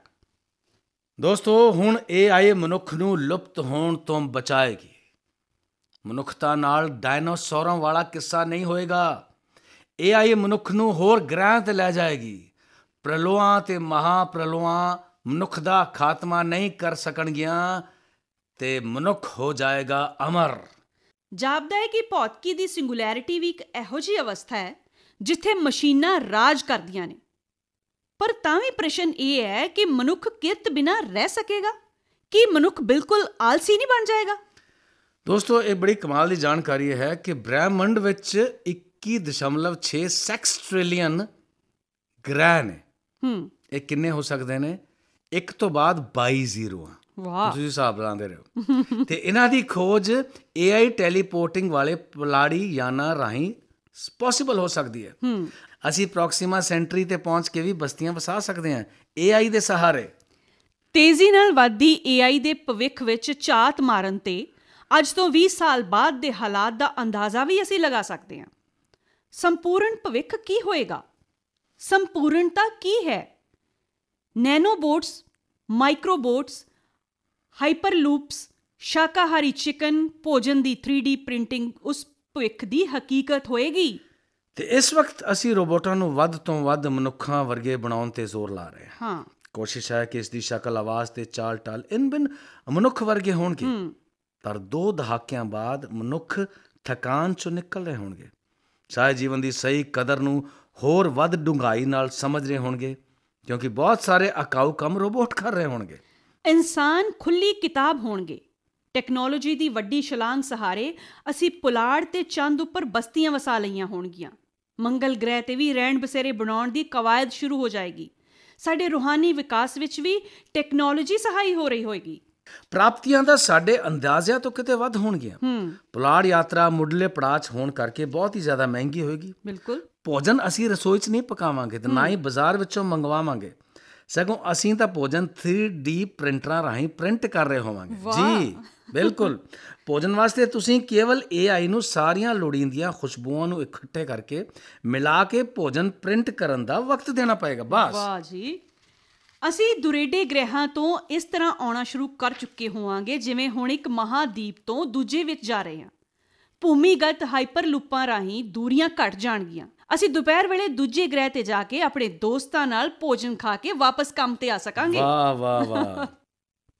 Speaker 2: ਦੋਸਤੋ, ਹੁਣ AI ਮਨੁੱਖ ਨੂੰ ਲੁਪਤ ਹੋਣ ਤੋਂ ਬਚਾਏਗੀ। ਮਨੁੱਖਤਾ ਨਾਲ ਡਾਇਨਾਸੌਰਾਂ ਵਾਲਾ ਕਿੱਸਾ ਨਹੀਂ ਹੋਏਗਾ। AI ਮਨੁੱਖ ਨੂੰ ਹੋਰ ਗ੍ਰਹਿਾਂ 'ਤੇ ਲੈ ਜਾਏਗੀ। ਪ੍ਰਲੋਆਂ ਤੇ ਮਹਾਪ੍ਰਲੋਆਂ ਮਨੁੱਖ ਦਾ ਖਾਤਮਾ ਨਹੀਂ ਕਰ ਸਕਣਗੀਆਂ ਤੇ ਮਨੁੱਖ ਹੋ ਜਾਏਗਾ ਅਮਰ।
Speaker 1: ਜਾਪਦਾ ਹੈ ਕਿ ਭੌਤਿਕੀ ਦੀ ਸਿੰਗੂਲੈਰਿਟੀ ਵੀ ਇੱਕ ਇਹੋ ਜਿਹੀ ਅਵਸਥਾ ਹੈ ਜਿੱਥੇ ਮਸ਼ੀਨਾਂ ਰਾਜ ਕਰਦੀਆਂ ਨੇ। ਪਰ ਤਾਂ ਵੀ ਪ੍ਰਸ਼ਨ ਇਹ ਹੈ ਕਿ ਮਨੁੱਖ ਕਿਰਤ ਬਿਨਾਂ ਰਹਿ ਸਕੇਗਾ? ਕੀ ਮਨੁੱਖ ਬਿਲਕੁਲ ਆਲਸੀ ਨਹੀਂ ਬਣ ਜਾਏਗਾ?
Speaker 2: ਦੋਸਤੋ, ਇਹ ਬੜੀ ਕਮਾਲ ਦੀ ਜਾਣਕਾਰੀ ਹੈ ਕਿ ਬ੍ਰਹਿਮੰਡ ਵਿੱਚ 21.6 ਸੈਕਸ ਟ੍ਰਿਲੀਅਨ ਗ੍ਰਹਿ ਨੇ। ਇਹ ਕਿੰਨੇ ਹੋ ਸਕਦੇ ਨੇ? ਇੱਕ ਤੋਂ ਬਾਅਦ 22 ਜ਼ੀਰੋਆਂ।
Speaker 1: ਵਾਹ,
Speaker 2: ਤੁਸੀਂ ਹਿਸਾਬ ਲਾਉਂਦੇ ਰਹੋ। ਤੇ ਇਹਨਾਂ ਦੀ ਖੋਜ AI ਟੈਲੀਪੋਰਟਿੰਗ ਵਾਲੇ ਪੁਲਾੜੀ ਯਾਨਾਂ ਰਾਹੀਂ ਪੋਸੀਬਲ ਹੋ ਸਕਦੀ ਹੈ। ਅਸੀਂ ਪ੍ਰੋਕਸੀਮਾ ਸੈਂਟਰੀ ਤੇ ਪਹੁੰਚ ਕੇ ਵੀ ਬਸਤੀਆਂ ਵਸਾ ਸਕਦੇ ਹਾਂ AI ਦੇ ਸਹਾਰੇ।
Speaker 1: ਤੇਜ਼ੀ ਨਾਲ ਵੱਧਦੀ AI ਦੇ ਭਵਿੱਖ ਵਿੱਚ ਝਾਤ ਮਾਰਨ ਤੇ ਅੱਜ ਤੋਂ 20 ਸਾਲ ਬਾਅਦ ਦੇ ਹਾਲਾਤ ਦਾ ਅੰਦਾਜ਼ਾ ਵੀ ਅਸੀਂ ਲਗਾ ਸਕਦੇ ਹਾਂ। ਸੰਪੂਰਨ ਭਵਿੱਖ ਕੀ ਹੋਏਗਾ? ਸੰਪੂਰਨਤਾ ਕੀ ਹੈ? ਨੈਨੋਬੋਟਸ, ਮਾਈਕਰੋਬੋਟਸ, ਹਾਈਪਰਲੂਪਸ, ਸ਼ਾਕਾਹਾਰੀ ਚਿਕਨ, ਭੋਜਨ ਦੀ 3D ਪ੍ਰਿੰਟਿੰਗ ਉਸ ਭਵਿੱਖ ਦੀ ਹਕੀਕਤ ਹੋਏਗੀ।
Speaker 2: ਤੇ ਇਸ ਵਕਤ ਅਸੀਂ ਰੋਬੋਟਾਂ ਨੂੰ ਵੱਧ ਤੋਂ ਵੱਧ ਮਨੁੱਖਾਂ ਵਰਗੇ ਬਣਾਉਣ ਤੇ ਜ਼ੋਰ ਲਾ ਰਹੇ ਹਾਂ। ਕੋਸ਼ਿਸ਼ ਹੈ ਕਿ ਇਸ ਦੀ ਸ਼ਕਲ, ਆਵਾਜ਼ ਤੇ ਚਾਲ ਢਾਲ ਇਨ-ਬਿਨ ਮਨੁੱਖ ਵਰਗੇ ਹੋਣਗੇ। ਪਰ 2 ਦਹਾਕਿਆਂ ਬਾਅਦ ਮਨੁੱਖ ਥਕਾਨ 'ਚੋਂ ਨਿਕਲ ਰਹੇ ਹੋਣਗੇ। ਸ਼ਾਇਦ ਜੀਵਨ ਦੀ ਸਹੀ ਕਦਰ ਨੂੰ ਹੋਰ ਵੱਧ ਡੂੰਘਾਈ ਨਾਲ ਸਮਝ ਰਹੇ ਹੋਣਗੇ, ਕਿਉਂਕਿ ਬਹੁਤ ਸਾਰੇ ਅਕਾਊ ਕੰਮ ਰੋਬੋਟ ਕਰ ਰਹੇ ਹੋਣਗੇ।
Speaker 1: ਇਨਸਾਨ ਖੁੱਲ੍ਹੀ ਕਿਤਾਬ ਹੋਣਗੇ। ਟੈਕਨੋਲੋਜੀ ਦੀ ਵੱਡੀ ਛਲਾਂਗ ਸਹਾਰੇ ਅਸੀਂ ਪੁਲਾੜ ਤੇ ਚੰਦ ਉੱਪਰ ਬਸਤੀਆਂ ਵਸਾ ਲਈਆਂ ਹੋਣਗੀਆਂ। ਮੰਗਲ ਗ੍ਰਹਿ ਤੇ ਵੀ ਰਹਿਣ ਬਸੇਰੇ ਬਣਾਉਣ ਦੀ ਕਵਾਇਦ ਸ਼ੁਰੂ ਹੋ ਜਾਏਗੀ। ਸਾਡੇ ਰੂਹਾਨੀ ਵਿਕਾਸ ਵਿੱਚ ਵੀ ਟੈਕਨੋਲੋਜੀ ਸਹਾਈ ਹੋ ਰਹੀ ਹੋਏਗੀ।
Speaker 2: ਪ੍ਰਾਪਤੀਆਂ ਤਾਂ ਸਾਡੇ ਅੰਦਾਜ਼ਿਆਂ ਤੋਂ ਕਿਤੇ ਵੱਧ ਹੋਣਗੀਆਂ। ਪੁਲਾੜ ਯਾਤਰਾ ਮੁੱਢਲੇ ਪੜਾਅ 'ਚ ਹੋਣ ਕਰਕੇ ਬਹੁਤ ਹੀ ਜ਼ਿਆਦਾ ਮਹਿੰਗੀ ਹੋਏਗੀ।
Speaker 1: ਬਿਲਕੁਲ।
Speaker 2: ਭੋਜਨ ਅਸੀਂ ਰਸੋਈ 'ਚ ਨਹੀਂ ਪਕਾਵਾਂਗੇ ਤੇ ਨਾ ਹੀ ਬਾਜ਼ਾਰ ਵਿੱਚੋਂ ਮੰਗਵਾਵਾਂਗੇ, ਸਗੋਂ ਅਸੀਂ ਤਾਂ ਭੋਜਨ 3D ਪ੍ਰਿੰਟਰਾਂ ਰਾਹੀਂ ਪ੍ਰਿੰਟ ਕਰ ਰਹੇ ਹੋਵਾਂਗੇ। ਜੀ ਬਿਲਕੁਲ। ਭੋਜਨ ਵਾਸਤੇ ਤੁਸੀਂ ਕੇਵਲ AI ਨੂੰ ਸਾਰੀਆਂ ਲੋੜੀਂਦੀਆਂ ਖੁਸ਼ਬੂਆਂ ਨੂੰ ਇਕੱਠੇ ਕਰਕੇ ਮਿਲਾ ਕੇ ਭੋਜਨ ਪ੍ਰਿੰਟ ਕਰਨ ਦਾ ਵਕਤ ਦੇਣਾ ਪਏਗਾ। ਬਸ। ਵਾਹ
Speaker 1: ਜੀ। ਅਸੀਂ ਦੁਰੇਡੇ ਗ੍ਰਹਿਾਂ ਤੋਂ ਇਸ ਤਰ੍ਹਾਂ ਆਉਣਾ ਸ਼ੁਰੂ ਕਰ ਚੁੱਕੇ ਹੋਵਾਂਗੇ ਜਿਵੇਂ ਹੁਣ ਇੱਕ ਮਹਾਦੀਪ ਤੋਂ ਦੂਜੇ ਵਿੱਚ ਜਾ ਰਹੇ ਹਾਂ। ਭੂਮੀਗਤ ਹਾਈਪਰਲੂਪਾਂ ਰਾਹੀਂ ਦੂਰੀਆਂ ਘਟ ਜਾਣਗੀਆਂ। ਅਸੀਂ ਦੁਪਹਿਰ ਵੇਲੇ ਦੂਜੇ ਗ੍ਰਹਿ ਤੇ ਜਾ ਕੇ ਆਪਣੇ ਦੋਸਤਾਂ ਨਾਲ ਭੋਜਨ ਖਾ ਕੇ ਵਾਪਸ ਕੰਮ ਤੇ ਆ ਸਕਾਂਗੇ।
Speaker 2: ਵਾਹ ਵਾਹ ਵਾਹ।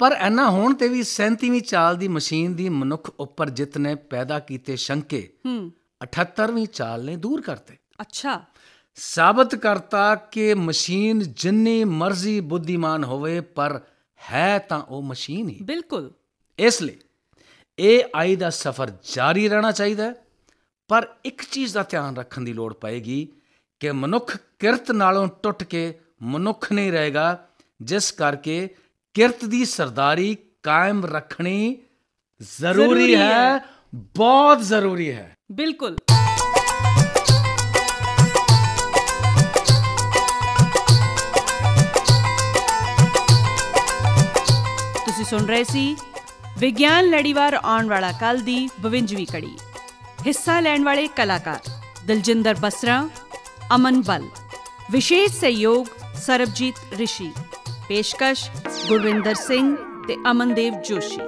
Speaker 2: ਪਰ ਇੰਨਾ ਹੋਣ ਤੇ ਵੀ 37ਵੀਂ ਚਾਲ ਦੀ ਮਸ਼ੀਨ ਦੀ ਮਨੁੱਖ ਉੱਪਰ ਜਿੱਤ ਨੇ ਪੈਦਾ ਕੀਤੇ ਸ਼ੰਕੇ 78ਵੀਂ ਚਾਲ ਨੇ ਦੂਰ ਕਰਤੇ।
Speaker 1: ਅੱਛਾ।
Speaker 2: ਸਾਬਤ ਕਰਤਾ ਕਿ ਮਸ਼ੀਨ ਜਿੰਨੀ ਮਰਜ਼ੀ ਬੁੱਧੀਮਾਨ ਹੋਵੇ ਪਰ ਹੈ ਤਾਂ ਉਹ ਮਸ਼ੀਨ ਹੀ।
Speaker 1: ਬਿਲਕੁਲ।
Speaker 2: ਇਸ ਲਈ AI ਦਾ ਸਫ਼ਰ ਜਾਰੀ ਰਹਿਣਾ ਚਾਹੀਦਾ ਹੈ, ਪਰ ਇੱਕ ਚੀਜ਼ ਦਾ ਧਿਆਨ ਰੱਖਣ ਦੀ ਲੋੜ ਪਏਗੀ ਕਿ ਮਨੁੱਖ ਕਿਰਤ ਨਾਲੋਂ ਟੁੱਟ ਕੇ ਮਨੁੱਖ ਨਹੀਂ ਰਹੇਗਾ, ਜਿਸ ਕਰਕੇ ਕਿਰਤ ਦੀ ਸਰਦਾਰੀ ਕਾਇਮ ਰੱਖਣੀ ਜ਼ਰੂਰੀ ਹੈ, ਬਹੁਤ ਜ਼ਰੂਰੀ ਹੈ। ਬਿਲਕੁਲ।
Speaker 1: ਤੁਸੀਂ ਸੁਣ ਰਹੇ ਸੀ ਵਿਗਿਆਨ ਲੜੀਵਾਰ ਆਉਣ ਵਾਲਾ ਕੱਲ੍ਹ ਦੀ 52ਵੀਂ ਕੜੀ। ਹਿੱਸਾ ਲੈਣ ਵਾਲੇ ਕਲਾਕਾਰ ਦਿਲਜਿੰਦਰ ਬਸਰਾ, ਅਮਨ ਬਲ, ਵਿਸ਼ੇਸ਼ ਸਹਿਯੋਗ ਸਰਬਜੀਤ ਰਿਸ਼ੀ, ਪੇਸ਼ਕਸ਼ ਗੁਰਵਿੰਦਰ ਸਿੰਘ ਤੇ ਅਮਨਦੇਵ ਜੋਸ਼ੀ।